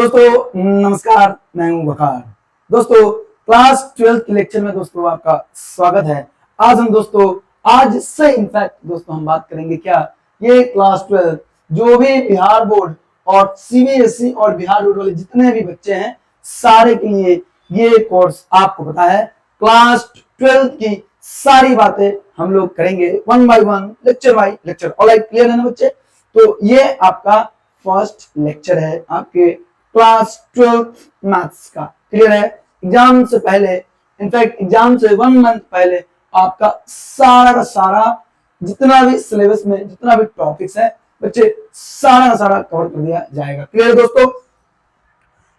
दोस्तों नमस्कार, मैं हूं वकार। दोस्तों क्लास 12 के लेक्चर में दोस्तों आपका स्वागत है। आज से इनफैक्ट दोस्तों हम बात करेंगे क्या ये क्लास 12 जो भी बिहार बोर्ड और सीबीएसई और बिहार बोर्ड वाले जितने भी बच्चे हैं सारे के लिए ये कोर्स आपको पता है। क्लास 12 की सारी बातें हम लोग करेंगे one by one, lecture by lecture. Alright, clear है ना बच्चे? तो ये आपका फर्स्ट लेक्चर है आपके क्लास 12 मैथ्स का। क्लियर है? एग्जाम से पहले, इनफैक्ट एग्जाम से 1 मंथ पहले आपका सारा का सारा जितना भी सिलेबस में जितना भी टॉपिक्स है बच्चे सारा का सारा कवर कर दिया जाएगा। क्लियर है दोस्तों?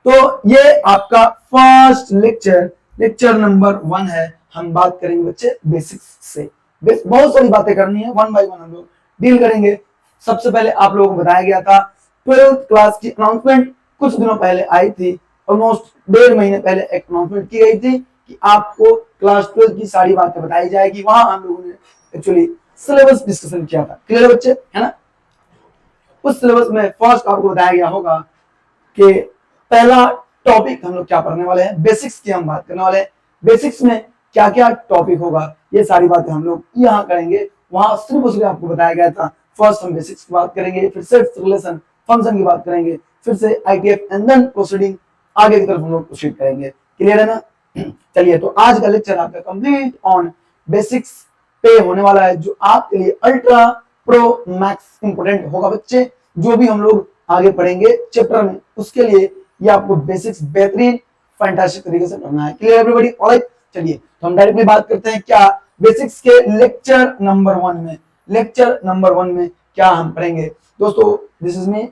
तो ये आपका फर्स्ट लेक्चर नंबर 1 है। हम बात करेंगे बच्चे बेसिक्स से। बहुत सारी बातें करनी है, वन बाय वन हम लोग डील करेंगे। सबसे पहले आप लोगों को बताया गया था 12th क्लास की अनाउंसमेंट कुछ दिनों पहले आई थी। ऑलमोस्ट 1.5 महीने पहले एक अनाउंसमेंट की गई थी कि आपको क्लास 12 की सारी बातें बताई जाएगी। वहां हम लोगों ने एक्चुअली सिलेबस डिस्कशन किया था। क्लियर है बच्चे? है ना? उस सिलेबस में फर्स्ट आपको बताया गया होगा कि पहला टॉपिक हम लोग क्या पढ़ने वाले हैं, बेसिक्स की हम बात करने वाले हैं। बेसिक्स में क्या क्या टॉपिक होगा ये सारी बातें हम लोग यहाँ करेंगे। वहां सिर्फ उसमें आपको बताया गया था फर्स्ट हम बेसिक्स की बात करेंगे, फिर सेट्स, रिलेशन, फंक्शन की बात करेंगे, फिर से आईटीएफ एंड देन प्रोसीडिंग आगे की तरफ हम लोग प्रोसीड करेंगे। क्लियर है ना? चलिए, तो आज का लेक्चर आपका कंप्लीट ऑन बेसिक्स पे होने वाला है जो आपके लिए अल्ट्रा प्रो मैक्स इंपोर्टेंट होगा बच्चे। जो भी हम लोग आगे पढ़ेंगे चैप्टर में उसके लिए ये आपको बेसिक्स बेहतरीन फैंटास्टिक तरीके से पढ़ना है। Clear everybody? ऑलराइट, चलिए तो हम डायरेक्टली बात करते हैं क्या बेसिक्स के लेक्चर नंबर 1 में। लेक्चर नंबर 1 में क्या हम पढ़ेंगे दोस्तों? This is me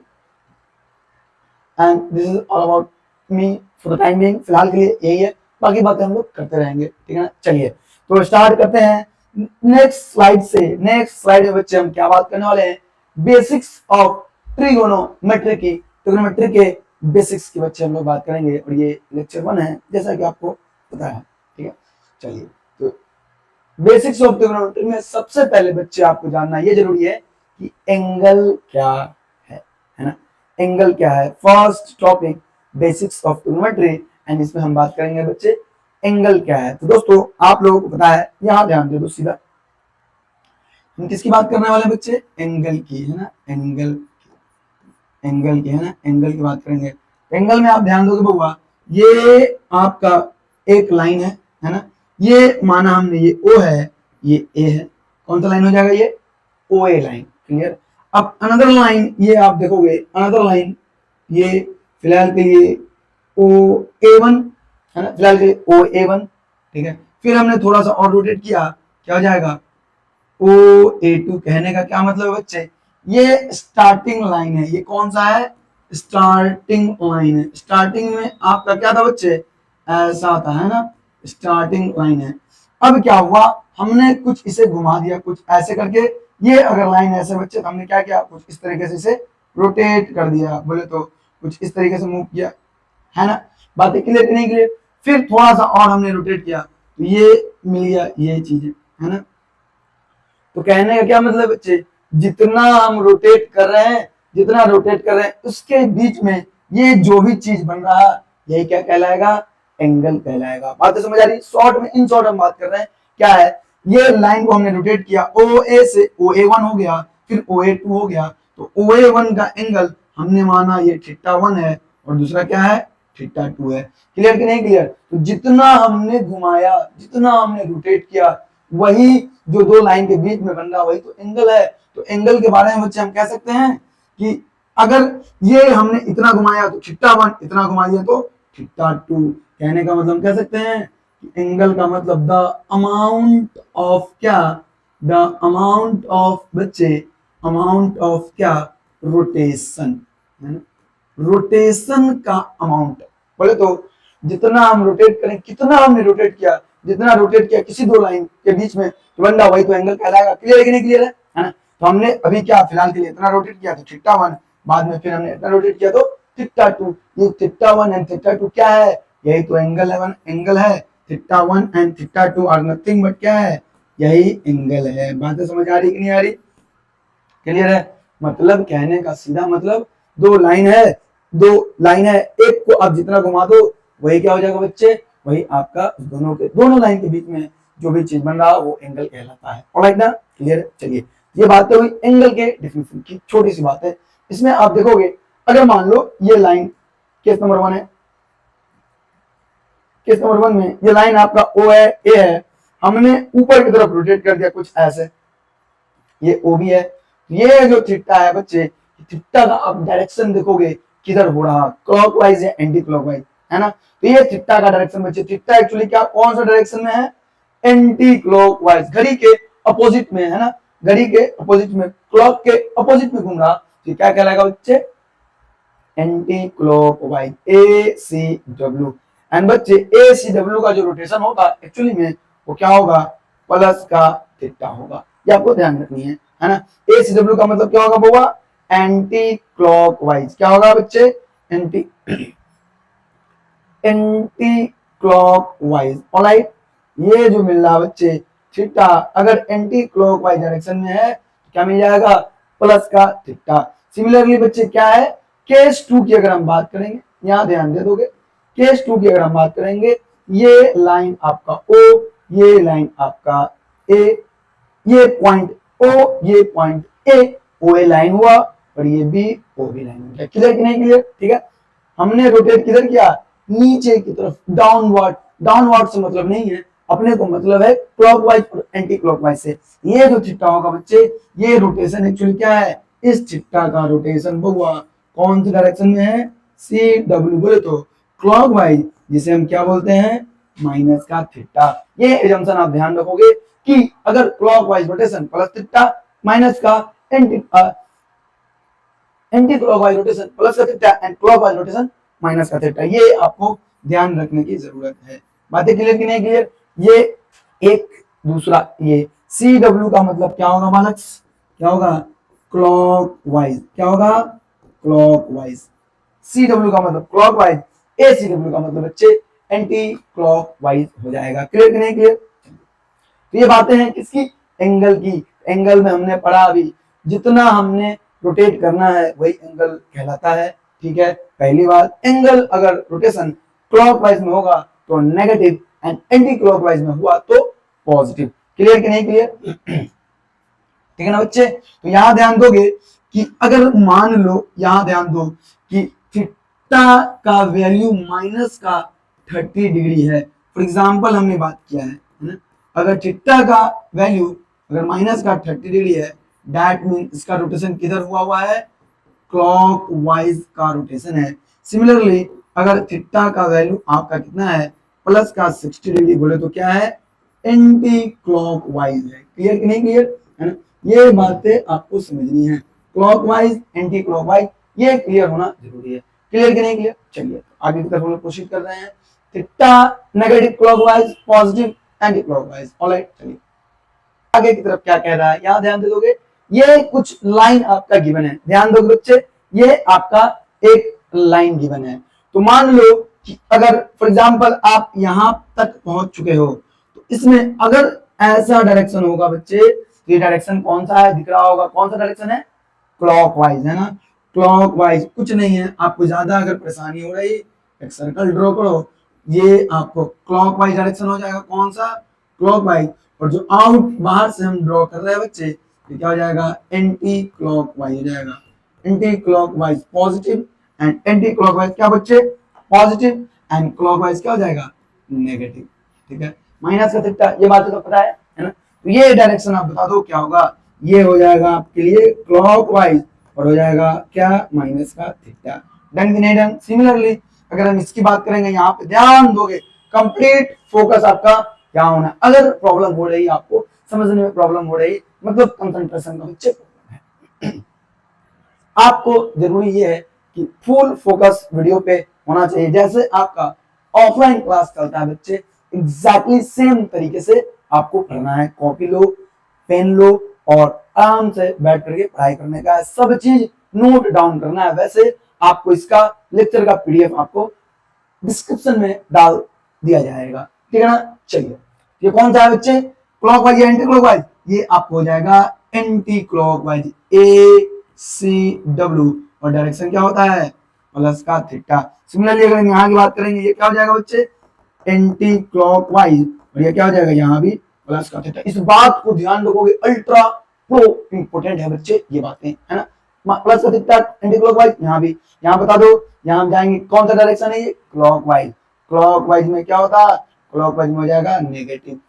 and this is all about me for the time being. फिलहाल के लिए यही है, बाकी बातें हम लोग करते रहेंगे। ठीक है ना? चलिए तो स्टार्ट करते हैं नेक्स्ट स्लाइड से। नेक्स्ट स्लाइड में बच्चे हम क्या बात करने वाले हैं? बेसिक्स ऑफ ट्रिगोनोमेट्री की, ट्रिगोनोमेट्री के बेसिक्स की बच्चे हम लोग बात करेंगे और ये लेक्चर 1 है जैसा कि आपको पता है। ठीक है, चलिए तो बेसिक्स ऑफ ट्रिगोनोमेट्री में सबसे पहले बच्चे आपको जानना ये जरूरी है कि एंगल क्या है ना? एंगल क्या है? First topic basics of trigonometry and इसमें हम बात करेंगे बच्चे एंगल क्या है। तो दोस्तों आप लोगों को पता है, यहां ध्यान दे दो सीधा। हम किसकी बात करने वाले बच्चे? एंगल की, है ना? एंगल की, है ना? एंगल की बात करेंगे। एंगल में आप ध्यान दोगे बउआ, ये आपका एक लाइन है ना? ये माना हमने ये ओ है, ये ए है। कौन सा लाइन हो जाएगा? ये ओ ए लाइन। क्लियर? अब अनदर लाइन ये आप देखोगे, अनदर लाइन ये फिलहाल के लिए ओ ए वन है ना? फिलहाल के लिए ओ ए वन। ठीक है, फिर हमने थोड़ा सा और रोटेट किया, क्या हो जाएगा? ओ ए टू। कहने का क्या मतलब है बच्चे? ये स्टार्टिंग लाइन है। ये कौन सा है? स्टार्टिंग लाइन है। स्टार्टिंग में आपका क्या था बच्चे? ऐसा था, है ना? स्टार्टिंग लाइन है। अब क्या हुआ? हमने कुछ इसे घुमा दिया, कुछ ऐसे करके। ये अगर लाइन ऐसे बच्चे तो हमने क्या किया? कुछ इस तरीके से इसे रोटेट कर दिया, बोले तो कुछ इस तरीके से मूव किया, है ना? बातें क्लियर कि नहीं क्लियर? फिर थोड़ा सा और हमने रोटेट किया तो ये मिल गया, ये चीज है ना? तो कहने का क्या मतलब बच्चे? जितना हम रोटेट कर रहे हैं, जितना रोटेट कर रहे हैं उसके बीच में ये जो भी चीज बन रहा है यही क्या कहलाएगा? एंगल कहलाएगा। बातें समझ आ रही? शॉर्ट में, इन शॉर्ट हम बात कर रहे हैं क्या है? ये लाइन को हमने रोटेट किया, ओ ए से ओ ए वन हो गया, फिर ओ ए टू हो गया। तो ओ ए वन का एंगल हमने माना ये थीटा 1 है और दूसरा क्या है? थीटा 2 है। क्लियर कि नहीं क्लियर? तो जितना हमने घुमाया, जितना हमने रोटेट किया, वही जो दो लाइन के बीच में बन रहा वही तो एंगल है। तो एंगल के बारे में बच्चे हम कह सकते हैं कि अगर ये हमने इतना घुमाया तो थीटा 1, इतना घुमा दिया तो थीटा 2। कहने का मतलब हम कह सकते हैं कि एंगल का मतलब द अमाउंट ऑफ क्या? द अमाउंट ऑफ बच्चे, अमाउंट ऑफ क्या? रोटेशन, है ना? रोटेशन का अमाउंट। बोले तो जितना हम रोटेट करें, कितना हमने रोटेट किया, जितना रोटेट किया किसी दो लाइन के बीच में तो बन रहा वही तो एंगल कहलाएगा। क्लियर है कि नहीं क्लियर है ना? तो हमने अभी क्या फिलहाल के लिए इतना रोटेट किया तो थीटा 1, बाद में फिर हमने इतना रोटेट किया तो थीटा 2। ये थीटा 1 एंड थीटा 2 क्या है? यही तो एंगल है। एंगल है theta 1 and theta 2 are nothing but क्या है? यही एंगल है। बातें समझ आ रही कि नहीं आ रही? क्लियर है? मतलब कहने का सीधा मतलब दो लाइन है, दो लाइन है, एक को आप जितना घुमा दो वही क्या हो जाएगा बच्चे, वही आपका दोनों लाइन के बीच में जो भी चीज बन रहा है वो एंगल कहलाता है। ऑलराइट ना, क्लियर। चलिए ये बात हुई एंगल के डेफिनेशन की, छोटी सी बात है। इसमें आप देखोगे अगर मान लो ये लाइन केस नंबर 1 है, केस नंबर 1 में ये लाइन आपका ओ है, ए है, हमने ऊपर की तरफ रोटेट कर दिया कुछ ऐसे, ये ओ भी है। ये जो थीटा है बच्चे, थीटा का आप डायरेक्शन देखोगे किधर हो रहा, क्लॉकवाइज या एंटी क्लॉकवाइज, है ना। तो ये थीटा का डायरेक्शन बच्चे, थीटा एक्चुअली क्या कौन सा डायरेक्शन में है, एंटी क्लॉकवाइज, घड़ी के अपोजिट में, है ना, घड़ी के अपोजिट में, क्लॉक के अपोजिट में घूम रहा, तो क्या कहलाएगा बच्चे, anti clockwise, A C W. And बच्चे ए सी डब्ल्यू का जो रोटेशन होगा एक्चुअली में वो क्या होगा, प्लस का थीटा होगा, ये आपको ध्यान रखनी है ना। ए सी डब्ल्यू का मतलब क्या होगा बुआ, एंटी क्लॉकवाइज, क्या होगा बच्चे, एंटी एंटी क्लॉकवाइज। ऑलराइट, ये जो मिल रहा है बच्चे थीटा अगर एंटी क्लॉकवाइज डायरेक्शन में है तो क्या मिल जाएगा, प्लस का थीटा। सिमिलरली बच्चे क्या है, केस 2 की अगर हम बात करेंगे, यहां ध्यान दे दोगे, केस 2 की अगर हम बात करेंगे, ये लाइन आपका ओ, ये लाइन आपका ए, ये पॉइंट ओ, ये point A, O A line हुआ और ये बी ओ बी लाइन हो गया। क्लियर कि नहीं क्लियर, ठीक है। हमने रोटेट किधर किया, नीचे की तरफ, डाउनवर्ड। डाउनवर्ड से मतलब नहीं है, अपने को मतलब है क्लॉकवाइज और एंटी क्लॉकवाइज से। ये जो थीटा होगा बच्चे, ये रोटेशन एक्चुअली क्या है, इस थीटा का रोटेशन हुआ कौन सी डायरेक्शन में है, सी डब्ल्यू, बोले तो क्लॉकवाइज, जिसे हम क्या बोलते हैं, माइनस का थीटा। ये एजम्पशन आप ध्यान रखोगे कि अगर clockwise rotation plus theta, minus का anti anti clockwise rotation plus का theta and clockwise rotation minus का थीटा, ये आपको ध्यान रखने की जरूरत है। बातें क्लियर कि नहीं क्लियर। ये एक दूसरा, ये सी डब्ल्यू का मतलब क्या होगा बालक, क्या होगा, क्लॉकवाइज, क्या होगा, क्लॉकवाइज। सी डब्ल्यू का मतलब क्लॉकवाइज, ए सी डब्ल्यू का मतलब बच्चे एंटी क्लॉकवाइज हो जाएगा। क्लियर कि नहीं क्लियर। तो ये बातें हैं किसकी, एंगल की। एंगल में हमने पढ़ा अभी, जितना हमने रोटेट करना है वही एंगल कहलाता है, ठीक है। पहली बात, एंगल अगर रोटेशन क्लॉकवाइज में होगा तो नेगेटिव एंड एंटी क्लॉकवाइज में हुआ तो पॉजिटिव। क्लियर कि नहीं क्लियर, ठीक है ना बच्चे। तो यहां ध्यान दोगे कि अगर मान लो, यहां ध्यान दो कि थीटा का वैल्यू माइनस का 30 डिग्री है, फॉर एग्जाम्पल हमने बात किया है ना, अगर थीटा का वैल्यू अगर माइनस का 30 डिग्री है, दैट मीन इसका रोटेशन किधर हुआ है, क्लॉकवाइज का रोटेशन है। सिमिलरली अगर थीटा का वैल्यू आपका कितना है, प्लस का 60 डिग्री, बोले तो क्या है, एंटी क्लॉकवाइज है। क्लियर कि नहीं क्लियर, है ना। ये बातें आपको समझनी है, क्लॉकवाइज एंटी क्लॉकवाइज, ये क्लियर होना जरूरी है। क्लियर कि नहीं क्लियर। चलिए आगे की तरफ हम लोग कोशिश कर रहे हैं, theta negative clockwise, positive anti clockwise. Alright, चलिए आगे की तरफ क्या कह रहा है, यहां ध्यान दे दोगे, ये कुछ लाइन आपका गिवन है, ध्यान दोगे बच्चे, ये आपका एक लाइन गिवन है। तो मान लो कि अगर फॉर एग्जांपल आप यहां तक पहुंच चुके हो, तो इसमें अगर ऐसा डायरेक्शन होगा बच्चे, ये डायरेक्शन कौन सा है, दिख रहा होगा कौन सा डायरेक्शन है, क्लॉकवाइज, है ना। क्लॉकवाइज कुछ नहीं है, आपको ज्यादा अगर परेशानी हो रही, एक सर्कल ड्रॉ करो, ये आपको क्लॉकवाइज डायरेक्शन हो जाएगा, कौन सा, क्लॉकवाइज। और जो आउट बाहर से हम ड्रॉ कर रहे हैं बच्चे, तो क्या हो जाएगा, एंटी क्लॉकवाइज हो जाएगा। Anti clockwise positive and anti clockwise क्या बच्चे, पॉजिटिव एंड क्लॉकवाइज क्या हो जाएगा, नेगेटिव, ठीक है। माइनस का थीटा, ये बात तो पता है ना। तो ये डायरेक्शन आप बता दो क्या होगा, ये हो जाएगा आपके लिए क्लॉकवाइज और हो जाएगा क्या, माइनस का थीटा। डन कि नहीं डन। सिमिलरली अगर हम इसकी बात करेंगे, यहाँ पे ध्यान दोगे, कंप्लीट फोकस आपका क्या होना, अगर प्रॉब्लम हो रही, आपको समझने में प्रॉब्लम हो रही, मतलब कंसंट्रेशन का बच्चे प्रॉब्लम है, आपको जरूरी ये है कि फुल फोकस वीडियो पे होना चाहिए। जैसे आपका ऑफलाइन क्लास चलता है बच्चे, एग्जैक्टली सेम तरीके से आपको पढ़ना है, कॉपी लो, पेन लो और आराम से बैठ करके पढ़ाई करने का है, सब चीज नोट डाउन करना है। वैसे आपको इसका लेक्चर का पीडीएफ आपको डिस्क्रिप्शन में डाल दिया जाएगा, ठीक है ना। चलिए ये कौन सा है बच्चे, क्लॉकवाइज या एंटी क्लॉकवाइज, ये आपको हो जाएगा anti clockwise, A C W, और डायरेक्शन क्या होता है, प्लस का थीटा। सिमिलरली अगर हम यहाँ की बात करेंगे ये क्या हो जाएगा बच्चे, एंटी क्लॉकवाइज, और ये क्या हो जाएगा यहाँ भी प्लस का थीटा। इस बात को ध्यान रखोगे, अल्ट्रा प्रो इंपोर्टेंट है बच्चे ये बातें, है ना। प्लस का थीटा एंटी क्लॉकवाइज, यहाँ भी, यहाँ बता दो, यहाँ हम जाएंगे कौन सा डायरेक्शन है ये, क्लॉकवाइज। क्लॉकवाइज में क्या होता है, क्लॉकवाइज में हो जाएगा नेगेटिव।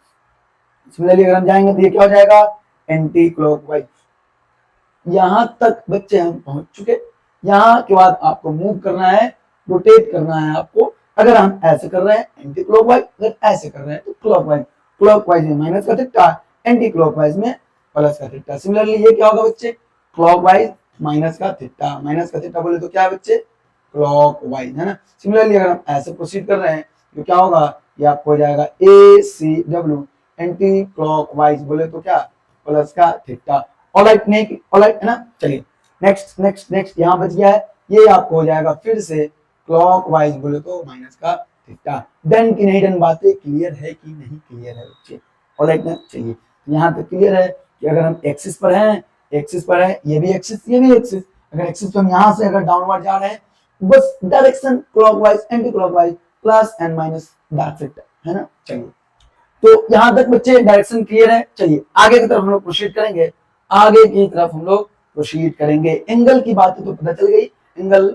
सिमिलरली अगर हम जाएंगे तो ये क्या हो जाएगा, एंटी क्लॉकवाइज। यहां तक बच्चे हम पहुंच चुके। यहाँ के बाद आपको मूव करना है, रोटेट करना है आपको। अगर हम ऐसे कर रहे हैं एंटी क्लॉकवाइज, अगर ऐसे कर रहे हैं तो क्लॉकवाइज। क्लॉकवाइज में माइनस का थीटा, एंटी क्लॉकवाइज में प्लस का थीटा। सिमिलरली ये क्या होगा बच्चे, क्लॉकवाइज माइनस का थीटा, माइनस का थीटा बोले तो क्या है बच्चे, क्लॉकवाइज, है ना। सिमिलरली अगर हम ऐसे प्रोसीड कर रहे हैं तो क्या होगा, ये आपको हो जाएगा ACW, एंटी क्लॉकवाइज बोले तो क्या, प्लस का थीटा। ऑलराइट, नहीं ऑलराइट, है ना। चलिए नेक्स्ट नेक्स्ट नेक्स्ट, यहाँ बच गया है, ये आपको हो जाएगा फिर से क्लॉकवाइज बोले तो माइनस का थीटा। डन की नहीं डन, बातें क्लियर है कि नहीं क्लियर है बच्चे, ऑलराइट ना। चलिए यहाँ तक क्लियर है कि अगर हम एक्सिस पर हैं, एक्सिस पर है, ये भी एक्सिस, ये भी एक्सिस, अगर एक्सिस पे हम यहाँ से अगर डाउनवर्ड जा रहे हैं, बस direction clockwise anti clockwise, plus and minus, that's it, है ना। चलिए तो यहाँ तक बच्चे डायरेक्शन क्लियर है। चलिए आगे की तरफ हम लोग प्रोसीड करेंगे, आगे की तरफ हम लोग प्रोसीड करेंगे। एंगल की बात तो पता चल गई, एंगल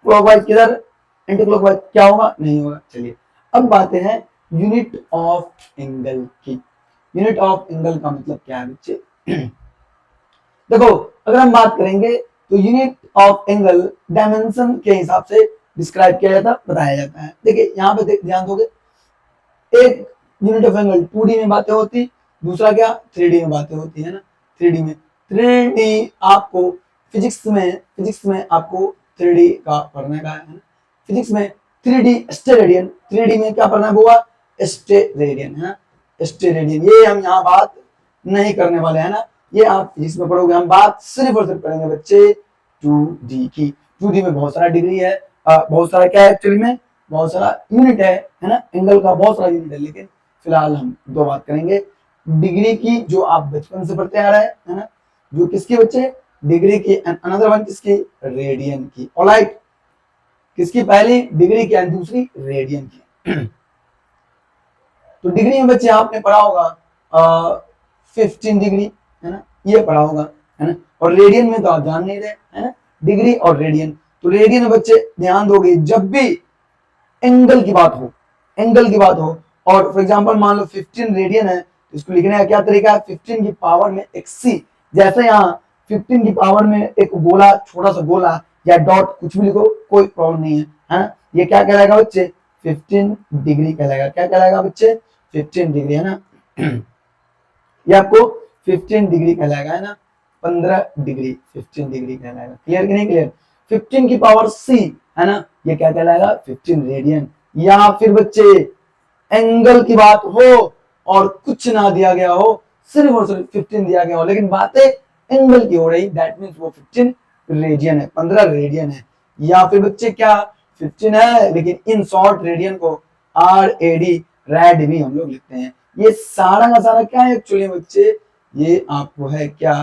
क्लॉकवाइज किधर, एंटी क्लॉकवाइज क्या होगा, नहीं होगा। चलिए अब बातें हैं यूनिट ऑफ एंगल की। यूनिट ऑफ एंगल का मतलब क्या है बच्चे, देखो अगर हम बात करेंगे तो यूनिट ऑफ एंगल डायमेंशन के हिसाब से डिस्क्राइब किया जाता, बताया जाता है। देखिए यहाँ पे ध्यान दोगे, एक यूनिट ऑफ एंगल 2D में बातें होती, दूसरा क्या 3D में बातें होती है ना। 3D में, 3D आपको फिजिक्स में आपको 3D का पढ़ने का है ना। फिजिक्स में 3D स्टेरेडियन, 3D में क्या पढ़ना होगा, स्टेरेडियन, है ना, स्टेरेडियन। ये हम यहाँ बात नहीं करने वाले हैं ना, ये आप फिजिक्स में पढ़ोगे। हम बात सिर्फ और सिर्फ करेंगे बच्चे 2D की। 2D में बहुत सारा डिग्री है, बहुत सारा क्या है एक्चुअली में, बहुत सारा यूनिट है ना, एंगल का बहुत सारा यूनिट है। लेकिन फिलहाल हम दो बात करेंगे, डिग्री की जो आप बचपन से पढ़ते आ रहे हैं, है ना, जो किसकी बच्चे, डिग्री की, एंड अनदर वन किसकी, रेडियन की। ऑलराइट, किसकी, पहली डिग्री की एंड दूसरी रेडियन की। तो डिग्री में बच्चे आपने पढ़ा होगा 15 डिग्री, है ना, ये पढ़ा होगा, है ना। और रेडियन में तो आप जान नहीं रहे, है ना, डिग्री और रेडियन। तो रेडियन में बच्चे ध्यान दोगे, जब भी एंगल की बात हो, एंगल की बात हो, और फॉर एग्जांपल मान लो 15 रेडियन है, तो इसको लिखने का क्या तरीका है, 15 की पावर में एक सी। जैसे यहाँ 15 की पावर में एक गोला, छोटा सा गोला या डॉट, कुछ भी लिखो कोई प्रॉब्लम नहीं है ना। ये क्या कहलाएगा बच्चे, 15 डिग्री कहलाएगा। क्या कहलाएगा बच्चे, 15 डिग्री, है ना। ये आपको 15 डिग्री कहलाएगा, है ना, 15 डिग्री, 15 डिग्री कहलाएगा। क्लियर कि नहीं क्लियर, 15 की पावर सी, है ना, ये क्या कहलाएगा, 15 रेडियन। या फिर बच्चे एंगल की बात हो और कुछ ना दिया गया हो, सिर्फ और सिर्फ 15 दिया गया हो, लेकिन बातें एंगल की हो रही, दैट मीन्स वो 15 रेडियन है, 15 रेडियन है। या फिर बच्चे क्या 15 है, लेकिन इन शॉर्ट रेडियन को RAD, रैड भी हम लोग लिखते हैं। ये सारा का सारा क्या है एक्चुअली बच्चे, ये आपको है क्या,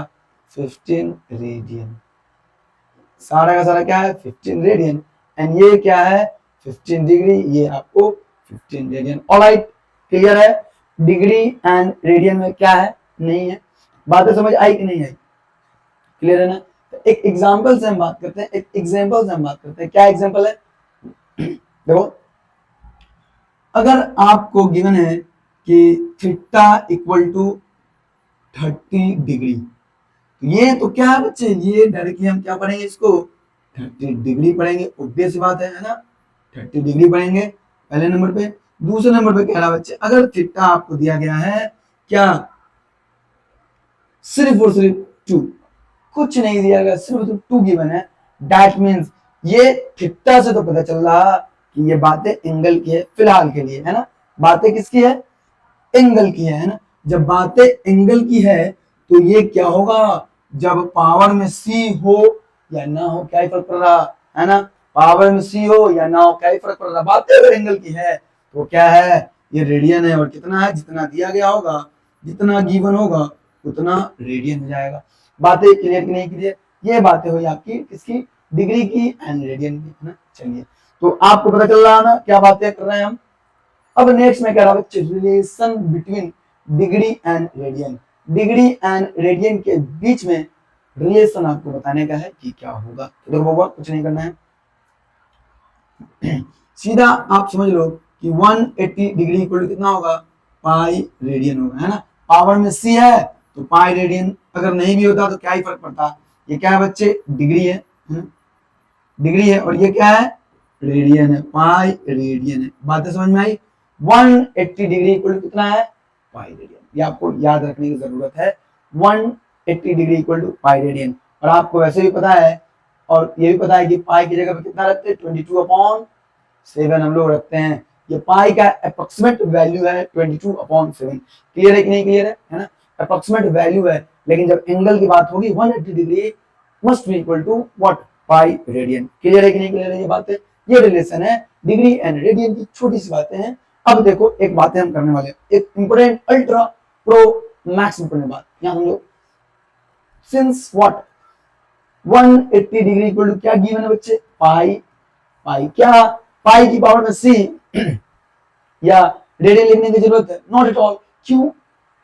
15 रेडियन। सारा का सारा क्या है, 15 रेडियन, एंड ये क्या है, 15 डिग्री, ये आपको 15 रेडियन। ऑलराइट, क्लियर है। डिग्री एंड रेडियन में क्या है, नहीं है। बातें समझ आई कि नहीं आई, क्लियर है ना। तो एक एग्जांपल से हम बात करते हैं, एक एग्जांपल से हम बात करते हैं। क्या एग्जांपल है, देखो अगर आपको गिवन है कि थीटा इक्वल टू 30 डिग्री, तो ये तो क्या है बच्चे, ये डायरेक्टली हम क्या पढ़ेंगे, इसको 30 डिग्री पढ़ेंगे, ऑब्वियस सी बात है ना। 30 डिग्री पढ़ेंगे पहले नंबर पे। दूसरे नंबर पे कह रहा बच्चे, अगर थीटा आपको दिया गया है क्या, सिर्फ और सिर्फ 2, कुछ नहीं दिया गया, सिर्फ 2 गिवन है, दैट मीन्स ये थीटा से तो पता चल रहा कि ये बातें एंगल की है फिलहाल के लिए, है ना। बातें किसकी है, एंगल की है ना। जब बातें एंगल की है तो ये क्या होगा, जब पावर में सी हो या ना हो क्या ही फर्क पड़ रहा, है ना। पावर में सी हो या ना हो क्या ही फर्क पड़ रहा, बातें अगर एंगल की है तो क्या है, ये रेडियन है, और कितना है, जितना दिया गया होगा, जितना गिवन होगा उतना रेडियन हो जाएगा। बातें क्लियर की नहीं क्लियर, ये बातें हुई आपकी किसकी, डिग्री की एंड रेडियन की, है ना। चलिए, तो आपको पता चल रहा है ना क्या बातें कर रहे हैं हम। अब नेक्स्ट में कह रहा बच्चे relation between degree and radian. Degree and radian के बीच में रिलेशन आपको बताने का है कि क्या होगा। तो देखो बाबा, कुछ नहीं करना है, सीधा आप समझ लो कि 180 डिग्री इक्वल कितना होगा, पाई रेडियन होगा, है ना। पावर में सी है तो पाई रेडियन, अगर नहीं भी होता तो क्या ही फर्क पड़ता। ये क्या है बच्चे, डिग्री है ना? डिग्री है, और ये क्या है, रेडियन है, पाई रेडियन है। बातें समझ में आई। 180 डिग्री इक्वल कितना है, पाई रेडियन। ये आपको याद रखने की जरूरत है, 180 degree equal to pi radian. और आपको वैसे भी पता है, और ये भी पता है कि पाई की जगह पे कितना रखते हैं, 22/7 हम लोग रखते हैं। ये पाई का अप्रोक्सीमेट वैल्यू है 22/7। क्लियर है कि नहीं क्लियर है ना। अप्रोक्सीमेट वैल्यू है, लेकिन जब एंगल की बात होगी 180 degree must be equal to what, pi radian. Clear है कि नहीं क्लियर है ये बातें। ये रिलेशन है डिग्री एंड रेडियन की, छोटी सी बातें हैं। अब देखो एक बातें हम करने वाले हैं, एक important ultra pro max important बात यहां समझो। Since what 180 degree equal to क्या गिवन है बच्चे, पाई। पाई क्या, पाई की पावर में सी या रेडियन लिखने की जरूरत है, नॉट एट ऑल। क्यों,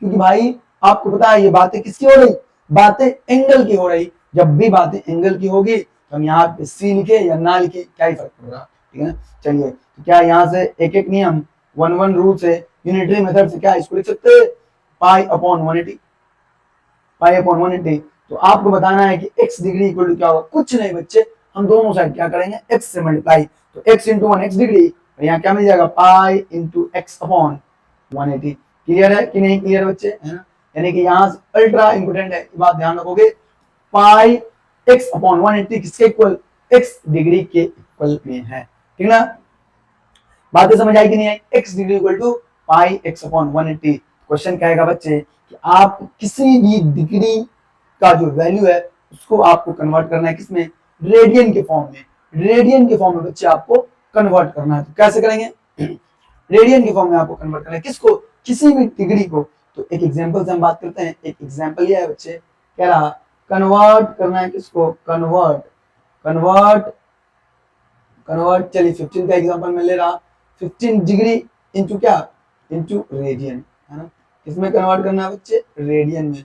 क्योंकि भाई आपको पता है ये बातें किसकी हो रही, बातें एंगल की हो रही। जब भी बातें एंगल की होगी तो हम यहाँ पे सी लिखे या ना लिखे क्या ही फर्क पड़ रहा, ठीक है ना। चलिए, तो क्या यहाँ से एक एक नियम, वन वन रूल से, यूनिटरी मेथड से क्या इसको लिख सकते हैं, पाई अपॉन 180, पाई अपॉन 180। तो आपको बताना है कि x डिग्री इक्वल टू क्या होगा, कुछ नहीं बच्चे, हम दोनों साइड क्या करेंगे, x से मल्टीप्लाई। तो x इंटू 1 x डिग्री, और यहाँ क्या मिल जाएगा, pi into x upon 180। Clear है कि नहीं क्लियर बच्चे, है ना। यानी कि यहाँ अल्ट्रा इंपोर्टेंट है, बात ध्यान रखोगे, पाई x अपॉन 180 किसके इक्वल, x डिग्री के इक्वल में है, ठीक ना। बातें समझ आई कि नहीं आई। x degree equal to pi x upon 180। Question कहेगा बच्चे कि आप किसी भी डिग्री का जो वैल्यू है उसको आपको कन्वर्ट करना है किसमें, रेडियन के फॉर्म में। रेडियन के फॉर्म में बच्चे आपको कन्वर्ट करना है, तो कैसे करेंगे, रेडियन के फॉर्म में आपको कन्वर्ट करना है किसको, किसी भी डिग्री को। तो एक एग्जांपल से हम बात करते हैं। एक एग्जांपल ये है बच्चे, कह रहा कन्वर्ट करना है किसको, कन्वर्ट कन्वर्ट कन्वर्ट। चलिए 15 का एग्जांपल मैं ले रहा, 15 डिग्री इंटू क्या, इंटू रेडियन, है ना। किसमें कन्वर्ट करना है बच्चे, रेडियन में।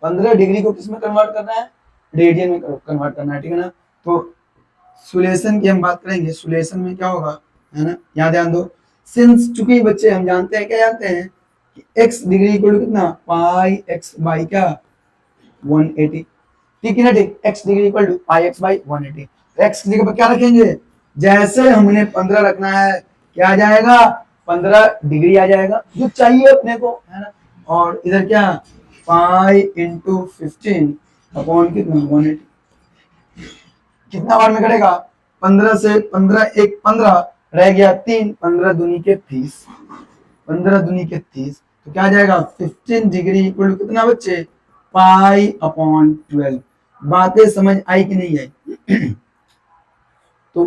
15 डिग्री को किसमें कन्वर्ट करना है, रेडियन में कन्वर्ट करना है, ठीक है ना। तो सुलेशन की हम बात करेंगे, सुलेशन में क्या होगा, है ना, यहाँ ध्यान दो। सिंस चूंकि बच्चे हम जानते हैं, क्या जानते हैं कि x डिग्री इक्वल टू कितना, पाई x बाई क्या 180, ठीक है ना। ठीक, x degree equal to pi x by 180। तो x की जगह पर क्या रखेंगे, जैसे हमने 15 रखना है, क्या आ जाएगा, 15 डिग्री आ जाएगा जो चाहिए अपने को, है ना। और इधर क्या, पाई इंटू 15 अपॉन कितना 180। कितना बार में करेगा, 15 से 15 एक 15 रह गया 3, 15 दूनी के 30, 15 दूनी के 30। तो क्या आ जाएगा 15 डिग्री इक्वल टू कितना बच्चे, पाई अपॉन 12। बातें समझ आई कि नहीं आई। तो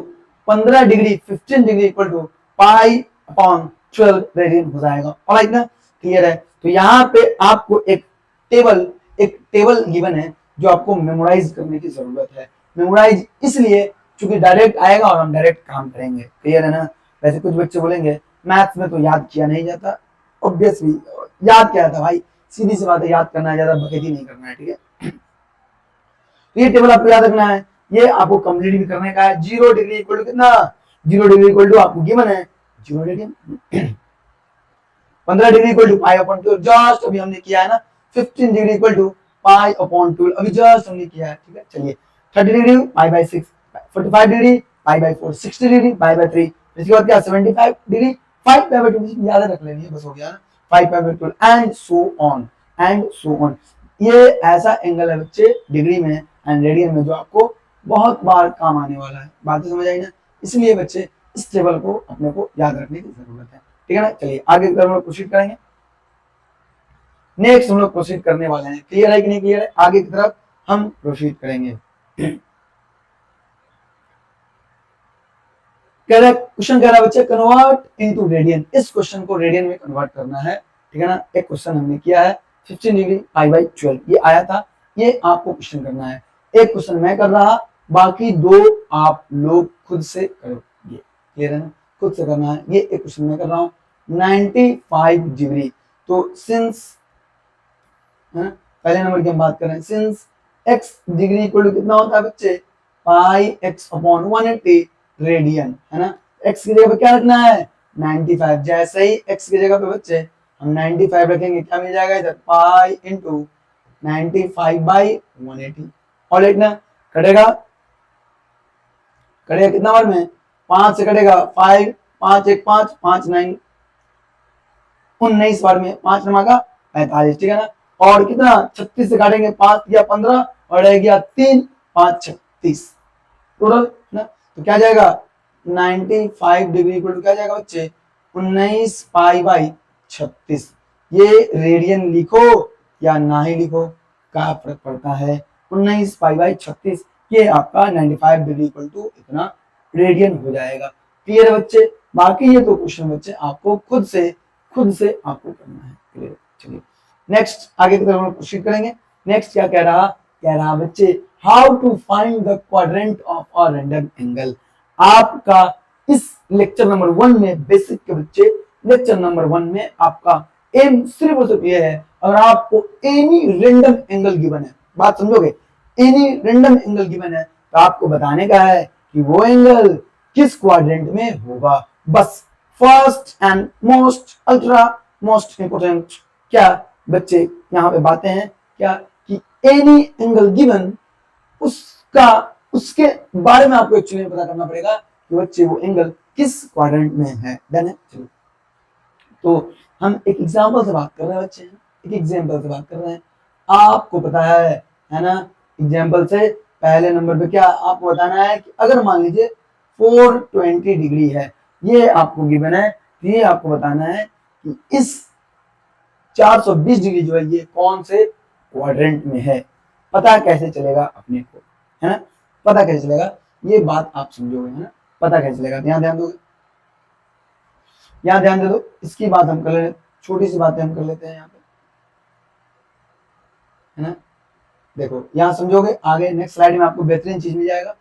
15 degree 15 degree equal to pi upon 12 radian हो जाएगा, ऑलराइट ना, क्लियर है। तो यहाँ पे आपको एक टेबल गिवन है जो आपको मेमोराइज करने की जरूरत है। मेमोराइज इसलिए क्योंकि डायरेक्ट आएगा और हम डायरेक्ट काम करेंगे, क्लियर है ना। वैसे कुछ बच्चे बोलेंगे मैथ्स में तो याद किया नहीं जाता, ऑब्वियसली याद क्या था भाई, सीधी सी बात है, याद करना है, ज्यादा बकेती नहीं करना है, ठीक है। तो ये टेबल आपको याद रखना है, ये आपको कंप्लीट भी करने का है। 0 डिग्री इक्वल टू कितना, 0 डिग्री इक्वल टू आपको गिवन है 0 radian. 15 degree equal to pi upon 2, just अभी हमने किया है ना। 15 degree equal to pi upon 2, अभी जस्ट हमने किया है, ठीक है। चलिए 30 degree pi by 6, 45 degree pi by 4, 60 degree pi by 3, इसके बाद क्या 75 डिग्री 5 पाई बाई 2, याद रख लेनी है बस, हो गया ना, 5 पाई by 2 and so on, and so on. ये ऐसा एंगल है बच्चे डिग्री में एंड रेडियन में जो आपको बहुत बार काम आने वाला है। बातें समझ आई ना, इसलिए बच्चे इस टेबल को अपने को याद रखने की जरूरत है, ठीक है ना। चलिए आगे की तरफ हम लोग प्रोसीड करेंगे। नेक्स्ट हम लोग प्रोसीड करने वाले हैं, क्लियर है कि नहीं क्लियर है, आगे की तरफ हम प्रोसीड करेंगे। कह रहा क्वेश्चन, कह रहा बच्चे कन्वर्ट इनटू रेडियन, इस क्वेश्चन को रेडियन में कन्वर्ट करना है, ठीक है ना। एक क्वेश्चन हमने किया है 15 डिग्री पाई बाई 12, ये आया था, ये आपको क्वेश्चन करना है। एक क्वेश्चन मैं कर रहा बाकी दो आप लोग खुद से करोगे। क्लियर है ना, खुद से करना है। ये एक क्वेश्चन मैं कर रहा हूँ 95 डिग्री। तो सिंस पहले नंबर की हम बात कर रहे हैं, since x degree equal to कितना होता है बच्चे, पाई x अपॉन 180 रेडियन, है ना। x की जगह पे क्या रखना है 95। जैसे ही x की जगह पे बच्चे हम 95 रखेंगे, क्या मिल जाएगा इधर, पाई इंटू 95 बाई 180। और लिखना कटेगा, कटेगा कितना बार में, 5 से कटेगा 5, 5 1 5, 5 9 19 बार में, 5 नमा का 45, ठीक है ना। और कितना 36 से काटेंगे, 5 या 15 और रह गया 3, 5 36 टोटल ना। तो क्या जाएगा 95 डिग्री इक्वल टू क्या जाएगा बच्चे 19 पाई बाई 36। ये रेडियन लिखो या ना ही लिखो, क्या फर्क पड़ता है, 19 पाई बाई 36 ये आपका 95 डिग्री इक्वल टू इतना रेडियन हो जाएगा। क्लियर है बच्चे। बाकी ये तो क्वेश्चन बच्चे आपको खुद से आपको करना है। क्लियर, चलिए नेक्स्ट आगे की तरफ हम प्रोसीड करेंगे। नेक्स्ट क्या कह रहा बच्चे, how to find the quadrant of a random angle. आपका इस लेक्चर नंबर 1 में बेसिक के बच्चे, लेक्चर नंबर 1 में आपका एम सिर्फ और सिर्फ ये है, अगर आपको एनी रैंडम एंगल गिवन है, बात समझोगे, एनी रैंडम एंगल गिवन है तो आपको बताने का है कि वो एंगल किस क्वाड्रेंट में होगा। बस first and most ultra most important क्या बच्चे यहाँ पे बातें हैं क्या, कि एनी एंगल गिवन उसका उसके बारे में आपको एक्चुअली पता करना पड़ेगा कि बच्चे वो एंगल किस क्वाड्रेंट में है। डन है। चलो तो हम एक एग्जांपल से बात कर रहे हैं बच्चे, एक एग्जांपल से बात कर रहे हैं। आपको पता है ना, एग्जांपल से पहले नंबर पे क्या आपको बताना है कि अगर मान लीजिए 420 डिग्री है, ये आपको गिवन है, ये आपको बताना है कि इस 420 डिग्री जो है ये कौन से क्वाड्रेंट में है। पता कैसे चलेगा अपने को, है ना, पता कैसे चलेगा, ये बात आप समझोगे, है ना, पता कैसे चलेगा। ध्यान दोगे, यहाँ ध्यान दे दो, इसकी बात हम कर ले, छोटी सी बातें हम कर लेते हैं यहाँ पे, है ना। देखो यहाँ समझोगे, आगे नेक्स्ट स्लाइड में आपको बेहतरीन चीज मिल जाएगा।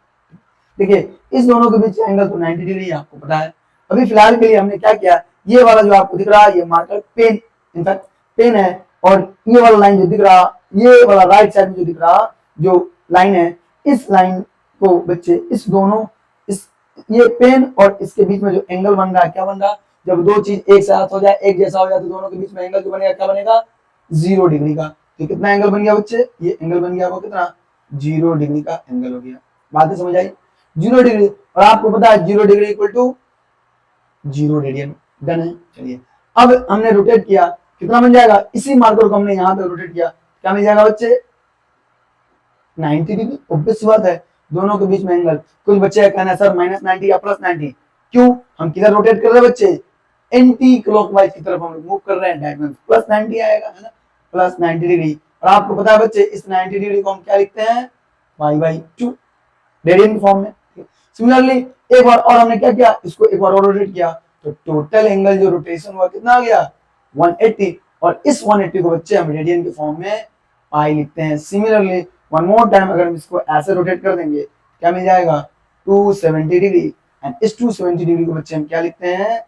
देखिए इस दोनों के बीच एंगल तो 90 डिग्री आपको पता है। अभी फिलहाल के लिए हमने क्या किया, ये वाला जो आपको दिख रहा है ये मार्कर पेन, इनफैक्ट पेन है, और ये वाला लाइन जो दिख रहा, ये वाला राइट साइड में जो दिख रहा जो लाइन है, इस लाइन को बच्चे इस दोनों, इस ये पेन और इसके बीच में जो एंगल बन रहा है, क्या बन रहा, जब दो चीज एक साथ हो जाए, एक जैसा हो जाए, तो दोनों के बीच में एंगल जो बनेगा क्या बनेगा 0 डिग्री का। तो कितना एंगल बन गया बच्चे, ये एंगल बन गया वो कितना 0 डिग्री का एंगल हो गया। बातें समझ आई, 0 डिग्री, और आपको पता है 0 degree equal to 0 radian. Done है। चलिए अब हमने रोटेट किया, कितना बन जाएगा, इसी मार्कर को हमने यहाँ पे रोटेट किया, क्या मिल जाएगा बच्चे 90 डिग्री। ऑब्वियस बात है, दोनों के बीच में एंगल। कुछ बच्चे कहना है सर -90 या +90, क्यों, हम किधर रोटेट कर रहे हैं बच्चे, एंटी क्लॉकवाइज की तरफ हम मूव कर रहे हैं, डायगोनल +90 आएगा, है ना, +90 डिग्री। और आपको पता है बच्चे इस 90 डिग्री को हम क्या लिखते हैं, y/2 रेडियन फॉर्म में। सिमिलरली एक बार और हमने क्या किया, इसको एक बार और रोटेट किया, तो टोटल एंगल जो रोटेशन हुआ कितना आ गया 180, और इस 180 को बच्चे हम रेडियन के फॉर्म में पाई लिखते हैं। सिमिलरली वन मोर टाइम अगर हम इसको ऐसे रोटेट कर देंगे, क्या मिल जाएगा 270 डिग्री, एंड इस 270 डिग्री को बच्चे हम क्या लिखते हैं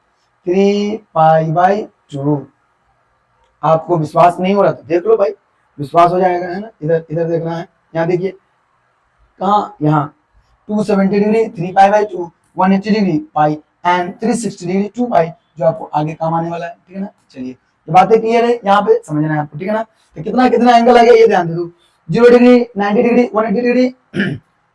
3π/2। आपको विश्वास नहीं हो रहा तो देख लो भाई, विश्वास हो जाएगा, है ना। इधर इधर देखना है, यहाँ देखिए, कहाँ, यहाँ 270 degree 3π/2, 180 degree pi, and 360 degree 2π, जो आपको आगे काम आने वाला है, ठीक है ना। चलिए ये बातें क्लियर है, यहाँ पे समझना है आपको, ठीक है ना। तो कितना कितना एंगल आ गया ये ध्यान दे दो, 0 degree, 90 degree, 180 degree,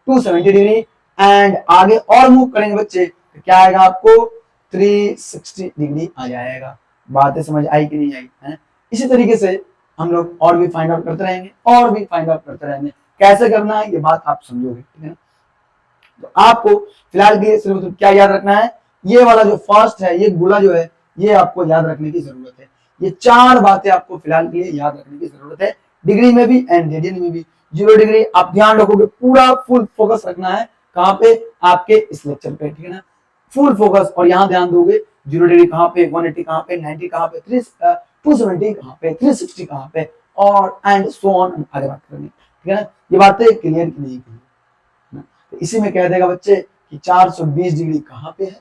270 degree, and आगे और मूव करेंगे बच्चे तो क्या आएगा आपको 360 डिग्री आ जाएगा। बातें समझ आई कि नहीं आई, है। इसी तरीके से हम लोग और भी फाइंड आउट करते रहेंगे, और भी फाइंड आउट करते रहेंगे, कैसे करना है ये बात आप समझोगे, ठीक है ना। तो आपको फिलहाल के लिए सिर्फ क्या याद रखना है, ये वाला जो फर्स्ट है, ये गोला जो है, ये आपको याद रखने की जरूरत है। ये 4 बातें आपको फिलहाल के लिए याद रखने की जरूरत है, डिग्री में भी एंड रेडियन में भी। 0 डिग्री आप ध्यान रखोगे, पूरा फुल फोकस रखना है कहाँ पे, आपके इस लेक्चर पे, ठीक है ना, फुल फोकस। और यहाँ ध्यान दोगे 0 डिग्री कहाँ पे, 180 कहाँ पे, 90 कहाँ पे, 270 कहाँ पे, 360 कहाँ पे, और एंड सो ऑन, आगे बात करेंगे, ठीक है ना। ये बातें क्लियर की नहीं की, तो इसी में कह देगा बच्चे कि 420 डिग्री कहाँ पे है,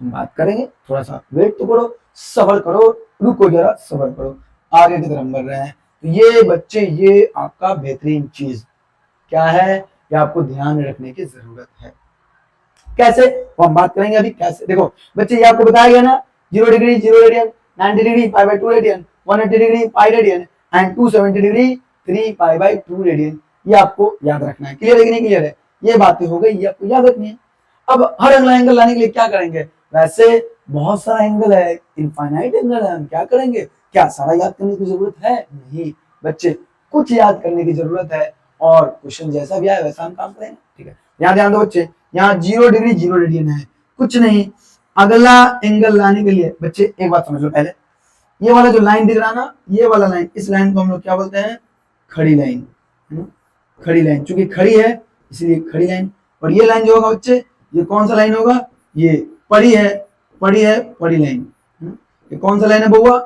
हम बात करेंगे। थोड़ा सा वेट तो करो, सबर करो, रुको जरा, सबर करो, आगे की तरफ हम बढ़ रहे हैं। तो ये बच्चे ये आपका बेहतरीन चीज क्या है, ये आपको ध्यान में रखने की जरूरत है। कैसे, वो हम बात करेंगे अभी कैसे। देखो बच्चे ये आपको बताया गया ना, 0 degree 0 radian, 90 degree pi by 2 radian, 180 degree pi radian and 270 degree 3 pi by 2 radian. ये आपको याद रखना है। क्लियर है कि नहीं क्लियर है? ये बातें हो गई, ये आपको याद रखनी है। अब हर अगला एंगल लाने के लिए क्या करेंगे, वैसे बहुत सारा एंगल है, इनफाइनाइट एंगल है, हम क्या करेंगे, क्या सारा याद करने की जरूरत है? नहीं बच्चे, कुछ याद करने की जरूरत है और क्वेश्चन जैसा भी आए वैसा हम काम करेंगे। ठीक है, यहाँ ध्यान दो बच्चे, यहाँ 0 डिग्री 0 रेडियन है, कुछ नहीं। अगला एंगल लाने के लिए बच्चे एक बात समझ लो पहले, ये वाला जो लाइन दिख रहा है ना, ये वाला लाइन, इस लाइन को हम लोग क्या बोलते हैं, खड़ी लाइन, खड़ी लाइन। चूंकि खड़ी है इसलिए खड़ी लाइन। और ये लाइन जो होगा बच्चे, ये कौन सा लाइन होगा, ये पड़ी है, पड़ी है, पड़ी लाइन। ये कौन सा लाइन है बउआ,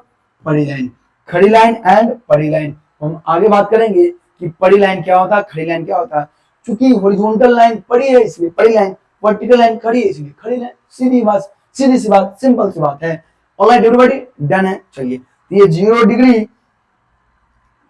पड़ी लाइन। खड़ी लाइन एंड पड़ी लाइन। हम आगे बात करेंगे कि पड़ी लाइन क्या होता है, खड़ी लाइन क्या होता है। चूंकि हॉरिजॉन्टल लाइन पड़ी है इसलिए पड़ी लाइन, वर्टिकल लाइन खड़ी है इसलिए खड़ी लाइन। सीधी बात, सीधी सी बात, सिंपल सी बात है। ऑलराइट एवरीबॉडी, डन है। चलिए, तो ये 0 डिग्री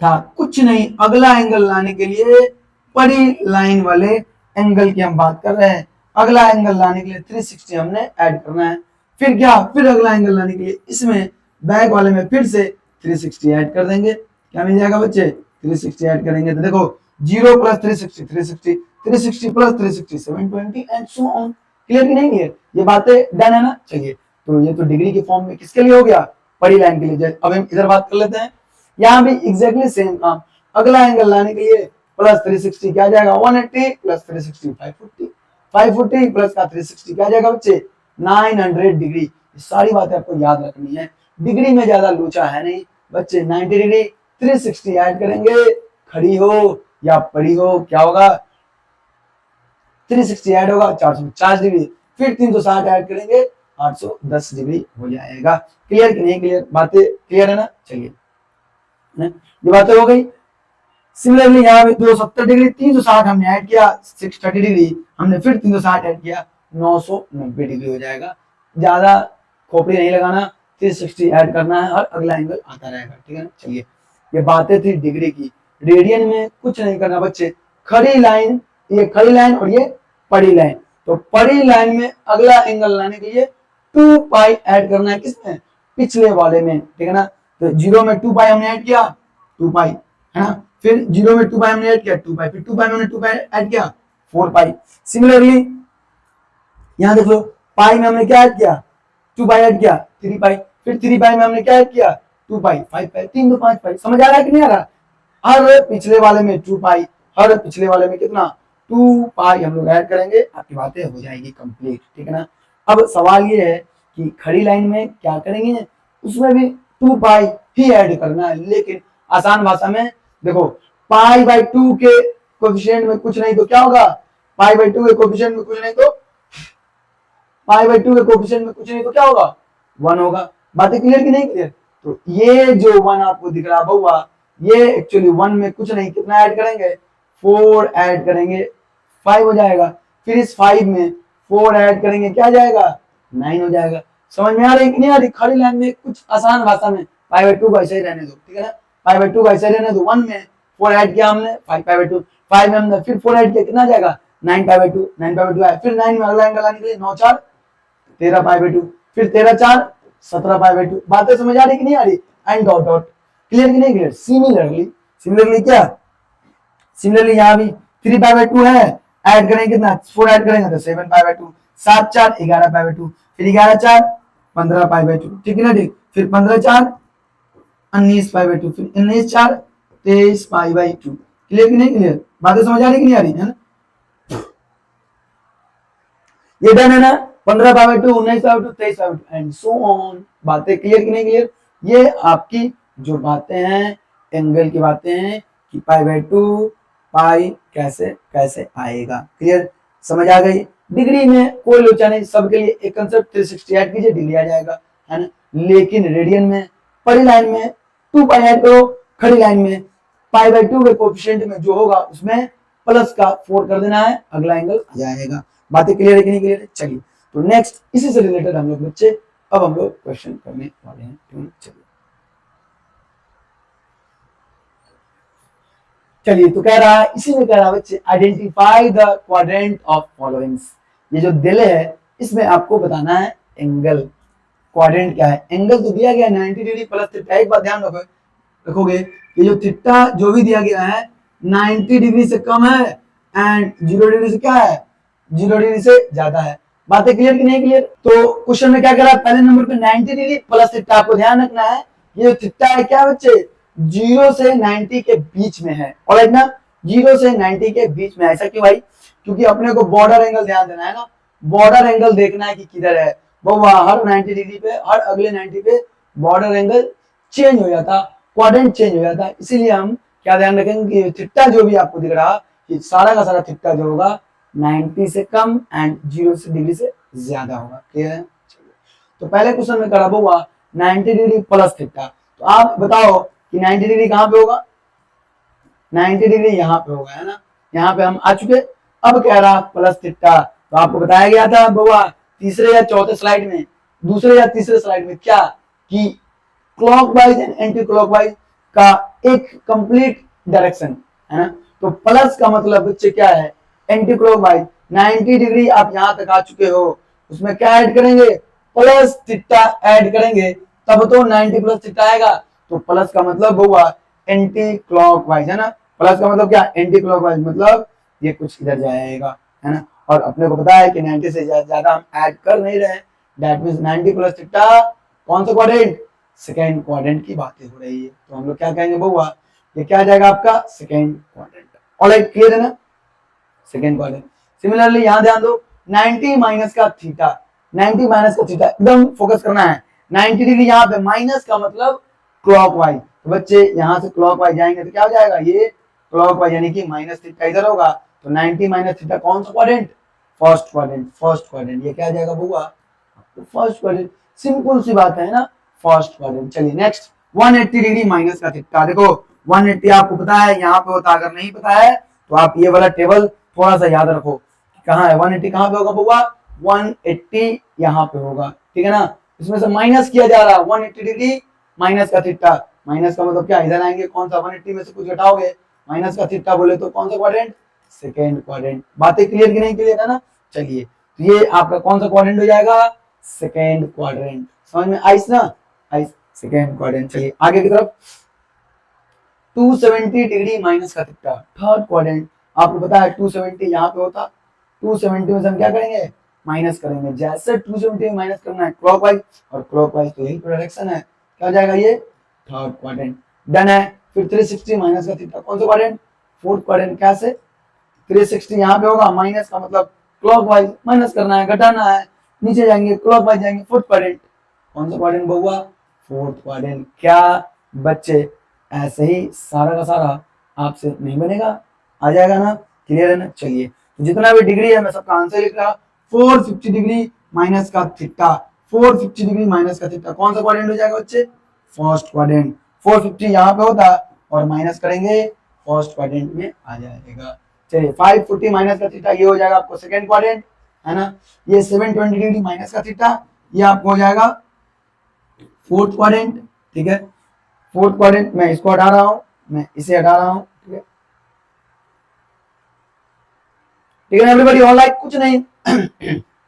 था, कुछ नहीं। अगला एंगल लाने के लिए पड़ी लाइन वाले एंगल की हम बात कर रहे हैं। अगला एंगल लाने के लिए 360 हमने ऐड करना है। फिर क्या, फिर अगला एंगल लाने के लिए इसमें बैक वाले में फिर से 360 ऐड कर देंगे। क्या मिल जाएगा बच्चे, 360 ऐड करेंगे तो देखो 0 plus 360 360, 360 plus 360 720 and so on. Clear कि नहीं क्लियर? ये बातें डन है ना। चलिए, तो ये तो डिग्री के फॉर्म में किसके लिए हो गया, पड़ी लाइन के लिए। अब हम इधर बात कर लेते हैं, यहाँ भी एग्जैक्टली सेम काम। अगला एंगल लाने के लिए प्लस 360 क्या जाएगा, 180 प्लस 360 540, 540 प्लस का 360 क्या जाएगा बच्चे, 900 डिग्री। ये सारी बातें आपको याद रखनी है, डिग्री में ज्यादा लोचा है नहीं बच्चे। 90 डिग्री 360 ऐड करेंगे, खड़ी हो या पड़ी हो क्या होगा, 360 ऐड होगा 450 डिग्री, फिर 360 ऐड करेंगे 810 डिग्री हो जाएगा। क्लियर कि नहीं क्लियर? बातें क्लियर है ना। चलिए, ये बातें हो गई। सिमिलरली यहाँ पे 270 डिग्री 360 हमने ऐड किया, 630 डिग्री हमने फिर 360 ऐड किया, 990 डिग्री हो जाएगा। ज्यादा खोपड़ी नहीं लगाना, 360 ऐड करना है और अगला एंगल आता रहेगा। ठीक है ना। चलिए, ये बातें थी डिग्री की। रेडियन में कुछ नहीं करना बच्चे, खड़ी लाइन, ये खड़ी लाइन और ये पड़ी लाइन। तो पड़ी लाइन में अगला एंगल लाने के लिए 2 पाई ऐड करना है, किसमें, पिछले वाले में। ठीक है ना। तो 0 में 2 पाई हमने ऐड किया, 2 पाई है ना। फिर 0 में 2 पाई हमने ऐड किया, 2 पाई, फिर 2 पाई में हमने 2 पाई ऐड किया, 4 पाई। सिमिलरली यहां देख लो, पाई में हमने क्या ऐड किया, 2 पाई ऐड किया, 3 पाई, फिर 3 पाई में हमने क्या ऐड किया, 2 पाई, 5 पाई, 3 2 5 पाई। समझ आ रहा है कि नहीं आ रहा? हर पिछले वाले में 2 पाई, हर पिछले वाले में कितना, 2 पाई हम लोग ऐड करेंगे, आपकी बातें हो जाएगी कंप्लीट। ठीक है ना। अब सवाल ये है कि खड़ी लाइन में क्या करेंगे, उसमें भी 2 पाई ही ऐड करना है, लेकिन आसान भाषा में देखो, पाई बाई 2 के कोएफिशिएंट में कुछ नहीं तो क्या होगा, पाई बाई 2 के कोएफिशिएंट में कुछ नहीं तो, पाई बाई 2 के कोएफिशिएंट में कुछ नहीं तो क्या होगा, 1 होगा। बातें क्लियर कि नहीं क्लियर? तो ये जो 1 आपको दिख रहा बउआ, ये एक्चुअली 1 में कुछ नहीं, कितना ऐड करेंगे, 4 ऐड करेंगे, 5 हो जाएगा। फिर इस 5 में 4 ऐड करेंगे, क्या जाएगा, 9 हो जाएगा। समझ में आ रही कि नहीं आ रही? खड़ी लाइन में कुछ आसान भाषा में, पाई बाई 2 को ऐसे ही रहने दो। ठीक है ना, पाई बाई 2 को ऐसे रहने दो। 1 में 4 ऐड किया हमने, 5 पाई बाई 2, 5 में हमने फिर 4 ऐड किया, कितना जाएगा, 9 पाई बाई 2, 9 पाई बाई 2 आया। फिर 9 में अगला एंगल आने के लिए 9 4 13 पाई बाई 2, फिर 13 4 17 पाई बाई 2। बातें समझ आ रही कि नहीं आ रही? And dot dot. क्लियर कि नहीं क्लियर? सिमिलरली, सिमिलरली क्या, सिमिलरली यहाँ भी 3 पाई बाई 2 है, ऐड करेंगे कितना, 4 ऐड करेंगे तो 7 पाई बाई 2, 7 4 11 पाई बाई 2, फिर 11 4 15 पाई बाई 2। ठीक है ना। ठीक, फिर 15 4 19 पाई बाई 2, फिर 19 4 23 पाई बाई 2। क्लियर कि नहीं क्लियर? बातें समझ आ रही कि नहीं आ रही है ना? ये डन है ना। 15 पाई by 2, 19 pi by 2, 23 pi by 2 and so on. बातें क्लियर कि नहीं क्लियर? ये आपकी जो बातें हैं, एंगल की बातें हैं कि पाई बाई 2 पाई कैसे कैसे आएगा। क्लियर, समझ आ गई? डिग्री में कोई लोचा नहीं, सबके लिए एक कंसेप्ट 360 ऐड कीजिए, डिग्री आ जाएगा, है ना। लेकिन रेडियन में, पड़ी लाइन में 2 पाई ऐड करो, खड़ी लाइन में पाई बाई 2 के कोएफिशिएंट में जो होगा उसमें प्लस का 4 कर देना है, अगला एंगल आ जाएगा। बातें क्लियर है कि नहीं क्लियर है? चलिए तो नेक्स्ट इसी से रिलेटेड हम लोग बच्चे अब हम लोग क्वेश्चन करने वाले हैं। चलिए चलिए तो कह रहा है, इसी में कह रहा है बच्चे identify the quadrant of followings. ये जो दिले है इसमें आपको बताना है एंगल। क्वाड्रेंट क्या है? एंगल तो दिया गया 90 डिग्री प्लस थीटा। एक बात ध्यान रखोगे, ये जो थीटा जो भी दिया गया है 90 डिग्री से कम है एंड 0 डिग्री से क्या है, 0 डिग्री से ज्यादा है। बातें क्लियर कि नहीं क्लियर? तो क्वेश्चन में क्या कह रहा है, पहले नंबर पे 90 डिग्री प्लस थीटा। आपको ध्यान रखना है ये थीटा है क्या बच्चे, 0 से 90 के बीच में है। ऑलराइट ना, 0 से 90 के बीच में। ऐसा क्यों भाई? क्योंकि अपने को बॉर्डर एंगल ध्यान देना है ना, बॉर्डर एंगल देखना है कि किधर है। वो हर 90 डिग्री पे, हर अगले 90 पे बॉर्डर एंगल चेंज हो जाता, क्वाड्रेंट चेंज हो जाता। इसीलिए हम क्या ध्यान रखेंगे कि थीटा जो भी आपको दिख रहा कि सारा का सारा थीटा जो होगा 90 से कम एंड 0 से डिग्री से ज्यादा होगा। क्लियर है? तो पहले क्वेश्चन में करा हुआ 90 डिग्री प्लस थीटा। तो आप बताओ कि 90 डिग्री कहां पे होगा? 90 डिग्री यहाँ पे होगा, है ना। यहाँ पे हम आ चुके। अब कह रहा प्लस थीटा। तो आपको बताया गया था बुआ तीसरे या चौथे स्लाइड में, दूसरे या तीसरे स्लाइड में, क्या कि क्लॉकवाइज एंड एंटी क्लॉकवाइज का एक कंप्लीट डायरेक्शन है ना। तो प्लस का मतलब बच्चे क्या है, एंटी क्लॉकवाइज। 90 डिग्री आप यहां तक आ चुके हो, उसमें क्या ऐड करेंगे, प्लस थीटा ऐड करेंगे, तब तो 90 प्लस थीटा आएगा। तो प्लस का मतलब हुआ एंटी क्लॉकवाइज, है ना। प्लस का मतलब क्या, एंटी क्लॉकवाइज, मतलब ये कुछ इधर जाएगा, है ना। और अपने को पता है कि 90 से ज्यादा हम ऐड कर नहीं रहे, दैट मींस 90 प्लस थीटा कौन सा क्वाड्रेंट, सेकेंड क्वाड्रेंट की बातें हो रही है। तो हम लोग क्या कहेंगे बउआ, ये क्या आ जाएगा आपका सेकेंड क्वाड्रेंट। ऑलराइट, क्लियर है ना, सेकेंड क्वाड्रेंट। सिमिलरली यहां ध्यान दो 90 माइनस का थीटा, 90 माइनस का थीटा एकदम फोकस करना है। 90 डिग्री यहाँ पे माइनस का मतलब क्लॉकवाइज। तो बच्चे यहां से क्लॉकवाइज जाएंगे तो क्या हो जाएगा, ये क्लॉकवाइज यानी कि माइनस थीटा इधर होगा। तो 90 माइनस थीटा कौन सा quadrant, first quadrant, first quadrant. ये क्या आ जाएगा बुआ, फर्स्ट क्वाड्रेंट। सिंपल सी बात है ना, फर्स्ट क्वाड्रेंट। चलिए नेक्स्ट 180 डिग्री माइनस का थीटा। देखो 180 आपको पता है यहाँ पे होता, अगर नहीं पता है तो आप ये वाला टेबल थोड़ा सा याद रखो। कहाँ है 180, कहाँ पे होगा बुआ, 180 यहाँ पे होगा, ठीक है ना। इसमें से माइनस किया जा रहा है 180 डिग्री माइनस का थीटा। माइनस का मतलब क्या, इधर आएंगे कौन सा, 180 में से कुछ घटाओगे, माइनस का थीटा बोले तो कौन सा क्वाड्रेंट, सेकेंड क्वाड्रेंट। बातें क्लियर की नहीं क्लियर है ना। चलिए तो ये आपका कौन सा क्वाड्रेंट हो जाएगा, सेकेंड क्वाड्रेंट। समझ में आइस ना, आइस, सेकेंड क्वाड्रेंट। चलिए आगे की तरफ 270 डिग्री माइनस का थीटा, थर्ड क्वाड्रेंट। आपको पता है 270 यहाँ पे होता, 270 में से हम क्या करेंगे, माइनस करेंगे। जैसे 270 में माइनस करना है क्लॉकवाइज, और क्लॉकवाइज तो यही डायरेक्शन है, क्या हो जाएगा ये थर्ड क्वाड्रेंट। डन है। फिर 360 माइनस का थीटा कौन सा क्वाड्रेंट, फोर्थ क्वाड्रेंट। कैसे, 360 यहाँ पे होगा, माइनस का मतलब क्लॉकवाइज, माइनस करना है, घटाना है, नीचे जाएंगे क्लॉकवाइज जाएंगे, फोर्थ क्वाड्रेंट। कौन सा क्वाड्रेंट बहुआ, फोर्थ क्वाड्रेंट। क्या बच्चे ऐसे ही सारा का सारा आपसे नहीं बनेगा, आ जाएगा ना, क्लियर है ना। चलिए तो जितना भी डिग्री है मैं सबका आंसर लिख रहा, 450 डिग्री माइनस का थीटा, 450 डिग्री माइनस का थीटा कौन सा क्वाड्रेंट हो जाएगा बच्चे, फर्स्ट क्वाड्रेंट। 450 यहाँ पे होता और माइनस करेंगे फर्स्ट क्वाड्रेंट में आ जाएगा। चलिए 540 माइनस का थीटा ये हो जाएगा आपको सेकेंड क्वाड्रेंट, है ना। ये 720 डिग्री माइनस का थीटा ये आपको हो जाएगा फोर्थ क्वाड्रेंट, ठीक है। फोर्थ क्वाड्रेंट मैं इसको हटा रहा हूं, मैं इसे हटा रहा हूं, ठीक है, ठीक है ना एवरीबॉडी। ऑनलाइन कुछ नहीं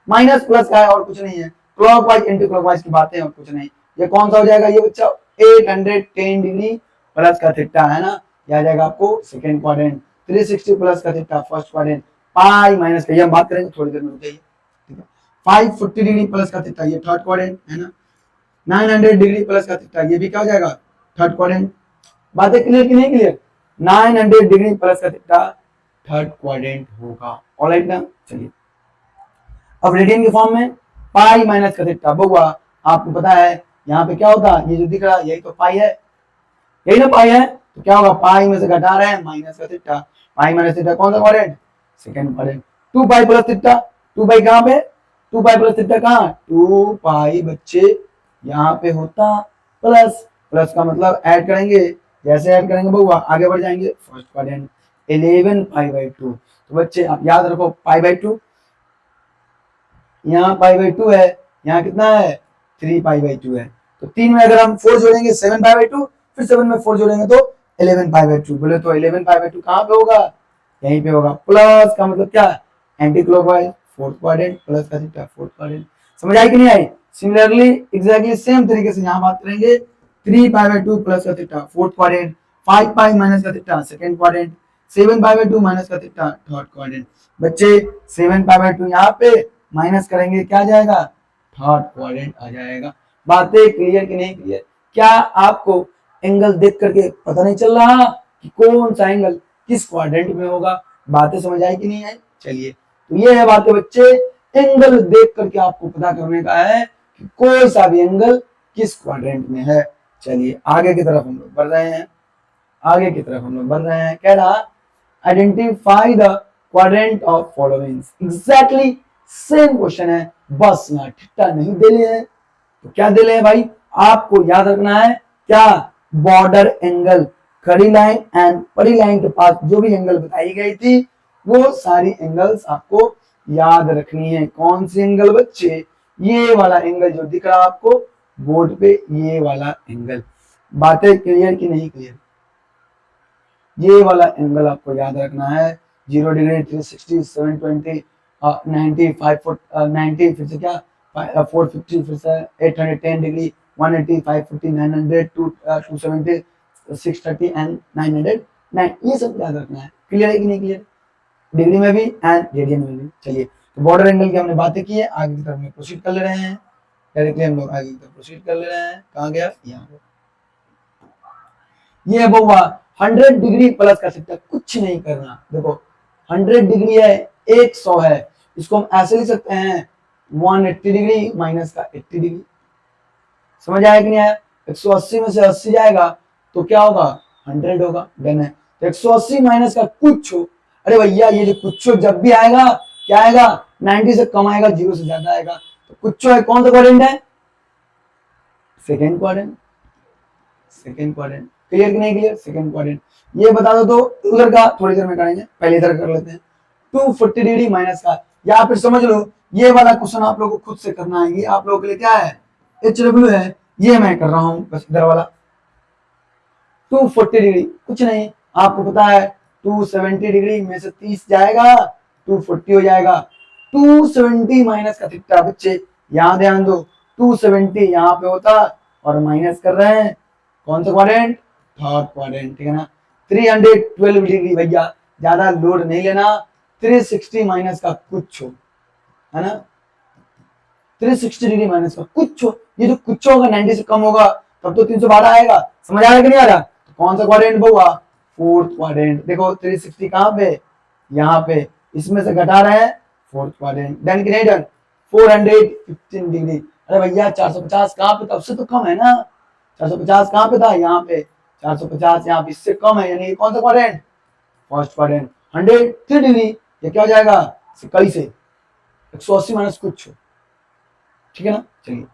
माइनस प्लस का है और कुछ नहीं है, क्लॉकवाइज एंटी क्लॉकवाइज की बातें और कुछ नहीं। ये कौन सा हो जाएगा ये बच्चा, 810 डिग्री प्लस का थीटा, है ना। ये आ जाएगा आपको सेकेंड क्वाड्रेंट। 360 प्लस का थीटा फर्स्ट क्वाड्रेंट। पाई माइनस का ये हम बात करेंगे थोड़ी देर में, रुकिए, ठीक है। 540 डिग्री प्लस का थीटा ये थर्ड क्वाड्रेंट, है ना। 900 डिग्री प्लस का थीटा ये भी क्या हो जाएगा, थर्ड क्वाड्रेंट। बातें क्लियर की नहीं क्लियर, 900 डिग्री प्लस का थीटा थर्ड क्वाड्रेंट होगा। ऑलराइट ना। चलिए अब रेडियन के फॉर्म में पाई माइनस का थीटा बउआ, आपको पता है यहाँ पे क्या होता है, ये जो दिख रहा है यही तो पाई है, यही ना पाई है। तो क्या होगा, पाई में से घटा रहे हैं माइनस का थीटा, पाई माइनस थीटा कौन सा quadrant, second quadrant. 2 pi plus theta, 2 पाई कहाँ पे, 2 पाई प्लस थीटा कहाँ, 2 पाई बच्चे यहाँ पे होता प्लस, प्लस का मतलब ऐड करेंगे, जैसे ऐड करेंगे बउआ आगे बढ़ जाएंगे फर्स्ट क्वाड्रेंट। 11 pi by 2। तो बच्चे आप याद रखो पाई बाई 2, यहाँ पाई बाई 2 है, यहाँ कितना है 3 पाई बाई 2 है। तो 3 में अगर हम 4 जोड़ेंगे 7 पाई बाई 2, फिर 7 में 4 जोड़ेंगे तो 11 पाई बाई 2। बोले तो 11 पाई बाई 2 कहाँ पे होगा, यहीं पे होगा। प्लस का मतलब क्या, anti clockwise fourth quadrant, plus का थीटा फोर्थ क्वाड्रेंट। समझ आई कि नहीं आई। सिमिलरली एग्जैक्टली सेम तरीके से यहाँ बात करेंगे 3 पाई बाई 2 प्लस का theta fourth quadrant, 5 pi minus का theta second quadrant, 7 pi by 2 minus का थीटा थर्ड क्वाड्रेंट। बच्चे 7 पाई बाई 2 यहाँ पे माइनस करेंगे क्या जाएगा, थर्ड क्वाड्रेंट आ जाएगा। बातें क्लियर कि नहीं क्लियर। क्या आपको एंगल देख करके पता नहीं चल रहा कि कौन सा एंगल किस क्वाड्रेंट में होगा। बातें समझ आई कि नहीं आई। चलिए तो ये है बातें बच्चे, एंगल देख करके आपको पता करने का है कि कोई सा भी एंगल किस क्वाड्रेंट में है। चलिए आगे की तरफ हम लोग बढ़ रहे हैं, आगे की तरफ हम लोग बढ़ रहे हैं। कह रहा identify the quadrant of followings. Exactly same question है, बस यहाँ थीटा नहीं दे लिए हैं। तो क्या दे ले भाई, आपको याद रखना है क्या, बॉर्डर एंगल, खड़ी लाइन एंड पड़ी लाइन के पास जो भी एंगल बताई गई थी वो सारी एंगल्स आपको याद रखनी है। कौन सी एंगल बच्चे, ये वाला एंगल जो दिख रहा है आपको बोर्ड पे, ये वाला एंगल। बातें क्लियर कि नहीं क्लियर। ये वाला एंगल आपको याद रखना है, 0 डिग्री, 360, 720, 90, 90, फिर से क्या 450, फिर से 810 डिग्री, 180, 550, 900, 270, 630 एंड 909। ये सब याद रखना है। क्लियर है कि नहीं क्लियर, डिग्री में भी एंड रेडियन में भी। चलिए तो बॉर्डर एंगल की हमने बातें की है, आगे की तरफ में प्रोसीड कर ले रहे हैं। डायरेक्टली हम लोग आगे की तरफ प्रोसीड कर ले रहे हैं। कहाँ गया, यहाँ पे। ये हुआ 100 डिग्री प्लस का थीटा, कुछ नहीं करना। देखो 100 डिग्री है, 100 है, इसको हम ऐसे लिख सकते हैं 180 डिग्री माइनस का 80 डिग्री। समझ आया कि नहीं आया। 180 में से 80 जाएगा तो क्या होगा, 100 होगा। डन है। तो 180 माइनस का कुछ हो, अरे भैया ये जो कुछ जब भी आएगा क्या आएगा, 90 से कम आएगा, 0 से ज्यादा आएगा। तो कुछ है कौन सा क्वाड्रेंट है, second quadrant, second quadrant. Clear कि नहीं क्लियर, सेकेंड क्वाड्रेंट। ये बता दो तो उधर का थोड़ी देर में करेंगे, पहले इधर कर लेते हैं। 240 डिग्री माइनस का, या फिर समझ लो ये वाला क्वेश्चन आप लोगों को खुद से करना है। ये आप लोगों के लिए क्या है, HW है, ये मैं कर रहा हूं बस इधर वाला। 240 डिग्री कुछ नहीं, आपको पता है 270 डिग्री में से 30 जाएगा 240 हो जाएगा। 270 माइनस का थीटा बच्चे, यहां ध्यान दो 270 यहाँ पे होता और माइनस कर रहे हैं कौन सा क्वाड्रेंट, थर्ड क्वाड्रेंट, ठीक है ना। 312 डिग्री भैया, ज्यादा लोड नहीं लेना। 360 माइनस का कुछ हो, है ना, 360 डिग्री माइनस का कुछ हो। ये जो कुछ होगा 90 से कम होगा तब तो 312 आएगा। समझ आ रहा है कि नहीं आ रहा। तो कौन सा क्वाड्रेंट होगा, फोर्थ क्वाड्रेंट। देखो 360 कहाँ पे, यहाँ पे, इसमें से घटा रहे हैं फोर्थ क्वाड्रेंट। डन कि नहीं डन। 415 डिग्री, अरे भैया 450 कहाँ पे था, उससे तो कम है ना। 450 कहाँ पे था, यहाँ पे। 450 यहाँ पे, इससे कम है, यानी कौन सा क्वाड्रेंट, फर्स्ट क्वाड्रेंट। 103 डिग्री, ये क्या हो जाएगा, कई से 180 माइनस कुछ, ठीक है ना। चलिए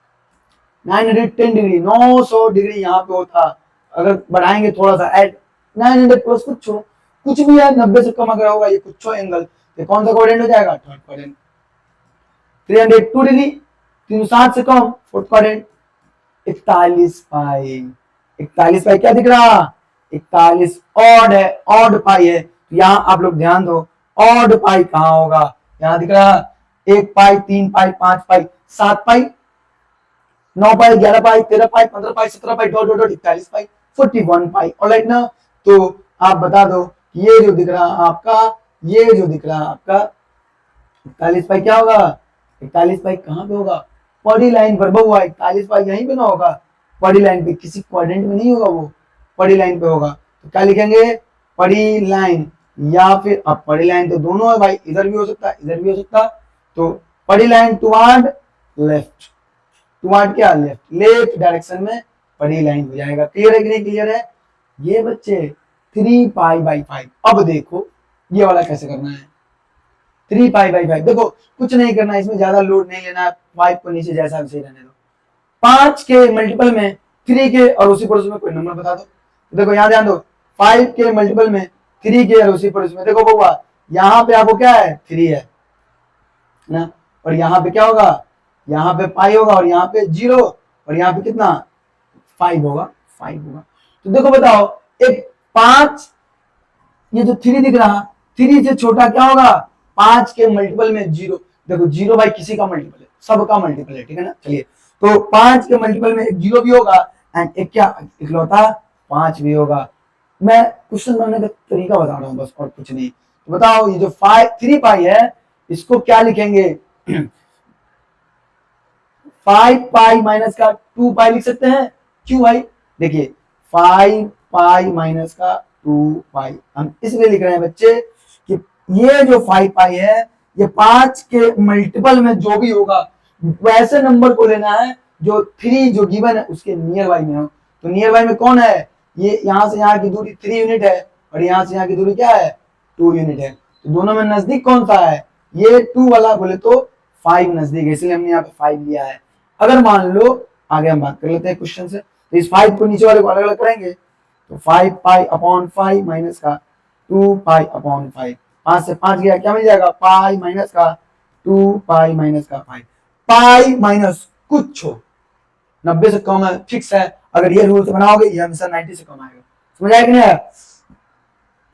910 डिग्री, 900 डिग्री यहाँ पे होता, अगर बढ़ाएंगे थोड़ा सा ऐड 900 प्लस कुछ हो, कुछ भी है 90 से कम अगर होगा ये कुछ हो एंगल, ये कौन सा क्वाड्रेंट हो जाएगा, थर्ड क्वाड्रेंट। 302 डिग्री, 360 से कम, फोर्थ क्वाड्रेंट। 41 पाई, 41 पाई क्या दिख रहा, 41 ऑड है, ऑड पाई है। तो यहाँ आप लोग ध्यान दो, ऑड पाई कहाँ होगा, यहाँ दिख रहा 1 पाई, 3 पाई, 5 पाई, 7 पाई, 9 पाई, 11 पाई, 13 पाई, 15 पाई, 17 पाई, डॉट डॉट डॉट 41 पाई, 41 पाई। ऑलराइट ना। तो आप बता दो ये जो दिख रहा आपका, ये जो दिख रहा आपका 41 पाई क्या होगा, 41 पाई कहाँ पे होगा, पड़ी लाइन पर बहुआ। 41 पाई यहीं पे ना होगा, पड़ी लाइन पे, किसी क्वाड्रेंट में नहीं होगा, वो पड़ी लाइन पे होगा। तो क्या लिखेंगे, पड़ी लाइन, या फिर अब पड़ी लाइन तो दोनों है भाई, इधर भी हो सकता है इधर भी हो सकता। तो पड़ी लाइन टुवर्ड लेफ्ट, टुवर्ड क्या, लेफ्ट, लेफ्ट डायरेक्शन में पड़ी लाइन हो जाएगा। क्लियर है कि नहीं क्लियर है। ये बच्चे 3 पाई बाई 5। अब देखो ये वाला कैसे करना है, 3 पाई बाई 5। देखो कुछ नहीं करना, इसमें ज्यादा लोड नहीं लेना, 5 को नीचे जैसा भी सही रहने दो। 5 के मल्टीपल में 3 के और उसी पड़ोस में कोई नंबर बता दो। देखो यहाँ ध्यान दो, 5 के मल्टीपल में 3 के अड़ोसी पड़ोसी में। देखो बउआ यहाँ पे आपको क्या है 3 है ना, और यहाँ पे क्या होगा, यहाँ पे पाई होगा, और यहाँ पे 0, और यहाँ पे कितना 5 होगा, 5 होगा। तो देखो बताओ एक 5, ये जो 3 दिख रहा, 3 से छोटा क्या होगा, 5 के मल्टीपल में 0। देखो 0 भाई किसी का मल्टीपल है, सबका मल्टीपल है, ठीक है ना। चलिए तो 5 के मल्टीपल में एक 0 भी होगा एंड एक क्या इकलौता 5 भी होगा। मैं क्वेश्चन बनाने का तरीका बता रहा हूँ बस, और कुछ नहीं। तो बताओ ये जो 3 पाई है इसको क्या लिखेंगे 5 पाई माइनस का 2 पाई लिख सकते हैं। क्यों भाई, देखिए 5 पाई माइनस का 2 पाई हम इसलिए लिख रहे हैं बच्चे कि ये जो 5 पाई है ये 5 के मल्टीपल में जो भी होगा वैसे नंबर को लेना है जो 3 जो गिवन है उसके नियर बाई में हो। तो नियर बाई में कौन है, ये यहाँ से यहाँ की दूरी 3 यूनिट है, और यहाँ से यहाँ की दूरी क्या है 2 यूनिट है। तो दोनों में नजदीक कौन सा है, ये 2 वाला बोले तो 5 नजदीक है, इसलिए हमने यहाँ पे 5 लिया है। अगर मान लो आगे हम बात कर लेते हैं क्वेश्चन से, तो इस 5 को नीचे वाले को अलग अलग करेंगे। तो 5 पाई अपॉन 5 माइनस का 2 पाई अपॉन 5, 5 से 5 गया, क्या मिल जाएगा पाई माइनस का 2 पाई माइनस का 5। पाई माइनस कुछ हो 90 से कम है, फिक्स है। अगर ये रूल से बनाओगे ये हमेशा 90 से कम आएगा, समझ आएगा कि नहीं आया।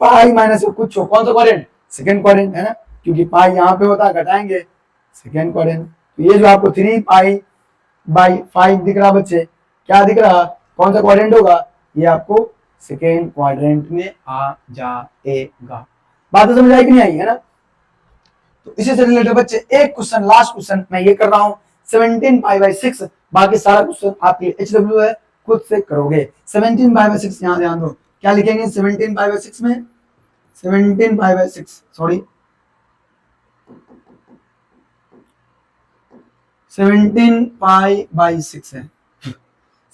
पाई माइनस कुछ हो, कौन सा क्वाड्रेंट, सेकंड क्वाड्रेंट है ना, क्योंकि पाई यहाँ पे होता है, घटाएंगे सेकंड क्वाड्रेंट। तो ये जो आपको 3 पाई बाई 5 दिख रहा बच्चे, क्या दिख रहा, कौन सा क्वाड्रेंट होगा, ये आपको सेकेंड क्वाड्रेंट में आ जाएगा। बात समझ आई कि नहीं आई, है ना। तो इसी से रिलेटेड बच्चे एक क्वेश्चन, लास्ट क्वेश्चन मैं ये कर रहा हूँ 17 पाई बाई 6, बाकी सारा क्वेश्चन आपके लिए HW है, खुद से करोगे। 17 पाई बाई 6 यहाँ ध्यान दो, क्या लिखेंगे 17 पाई बाई 6 में, 17 pi by 6 sorry 17 pi by 6 है,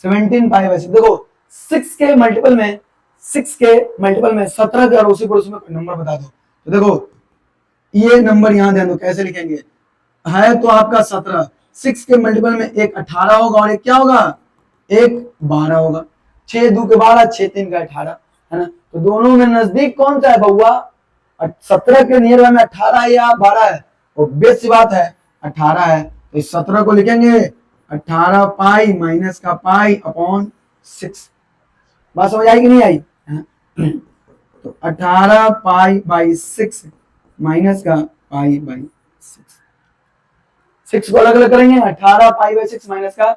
17 पाई बाई 6। देखो 6 के मल्टीपल में 17 के अड़ोसी पड़ोसी में कोई नंबर बता दो। तो देखो ये नंबर यहां ध्यान दो कैसे लिखेंगे, है तो आपका 17, 6 के मल्टीपल में एक 18 होगा और एक क्या होगा, एक 12 होगा। 6 2 के 12, 6 3 का 18, है ना। तो दोनों में नजदीक कौन सा है बउआ, 17 के नियर बाय में 18 है या 12 है, और बेस सी बात है 18 है। तो इस 17 को लिखेंगे 18 पाई माइनस का पाई अपॉन 6। बात समझ आई कि नहीं आई, तो 18 पाई बाई 6 माइनस का पाई बाई 6 को अलग अलग करेंगे, 18 पाई बाई 6 माइनस का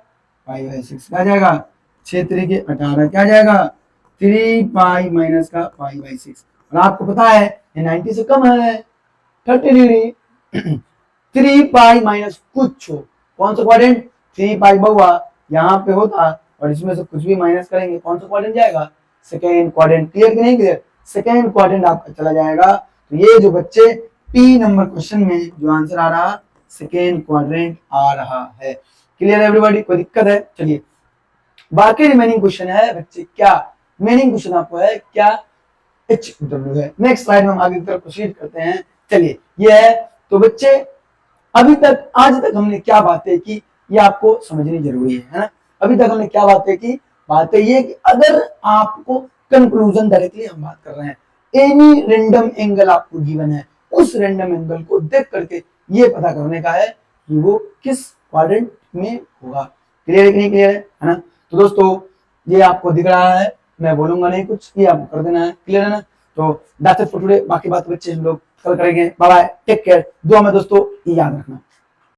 पाई बाई 6 क्या जाएगा, 6 3 के 18, क्या जाएगा 3 पाई माइनस का पाई बाई 6। और आपको पता है ये 90 से कम है 30 डिग्री। 3 पाई माइनस कुछ हो, कौन सा क्वाड्रेंट 3 पाई बउआ यहाँ पे होता, और इसमें से कुछ भी माइनस करेंगे कौन सा क्वाड्रेंट जाएगा, सेकेंड क्वाड्रेंट। क्लियर कि नहीं क्लियर, सेकेंड क्वाड्रेंट आपका चला जाएगा। तो ये जो बच्चे पी नंबर क्वेश्चन में जो आंसर आ रहा सेकेंड क्वाड्रेंट आ रहा है। क्लियर है एवरीबॉडी, कोई दिक्कत है। चलिए बाकी रिमेनिंग क्वेश्चन है बच्चे, क्या रिमेनिंग क्वेश्चन आपको है क्या, HW है। नेक्स्ट स्लाइड में हम आगे की तरफ प्रोसीड करते हैं। चलिए ये है, तो बच्चे अभी तक आज तक हमने क्या बातें की ये आपको समझनी जरूरी है ना। अभी तक हमने क्या बातें की, बातें ये कि अगर आपको कंक्लूजन डायरेक्टली हम बात कर रहे हैं, एनी रैंडम एंगल आपको गिवन है, उस रैंडम एंगल को देख करके ये पता करने का है कि वो किस क्वाड्रेंट में होगा। क्लियर है कि नहीं क्लियर है ना। तो दोस्तों ये आपको दिख रहा है, मैं बोलूंगा नहीं कुछ, ये आपको कर देना है। क्लियर है ना। तो दैट्स इट फॉर टुडे, बाकी बात बच्चे हम लोग कल करेंगे। बाय बाय, टेक केयर, दुआ में दोस्तों याद रखना।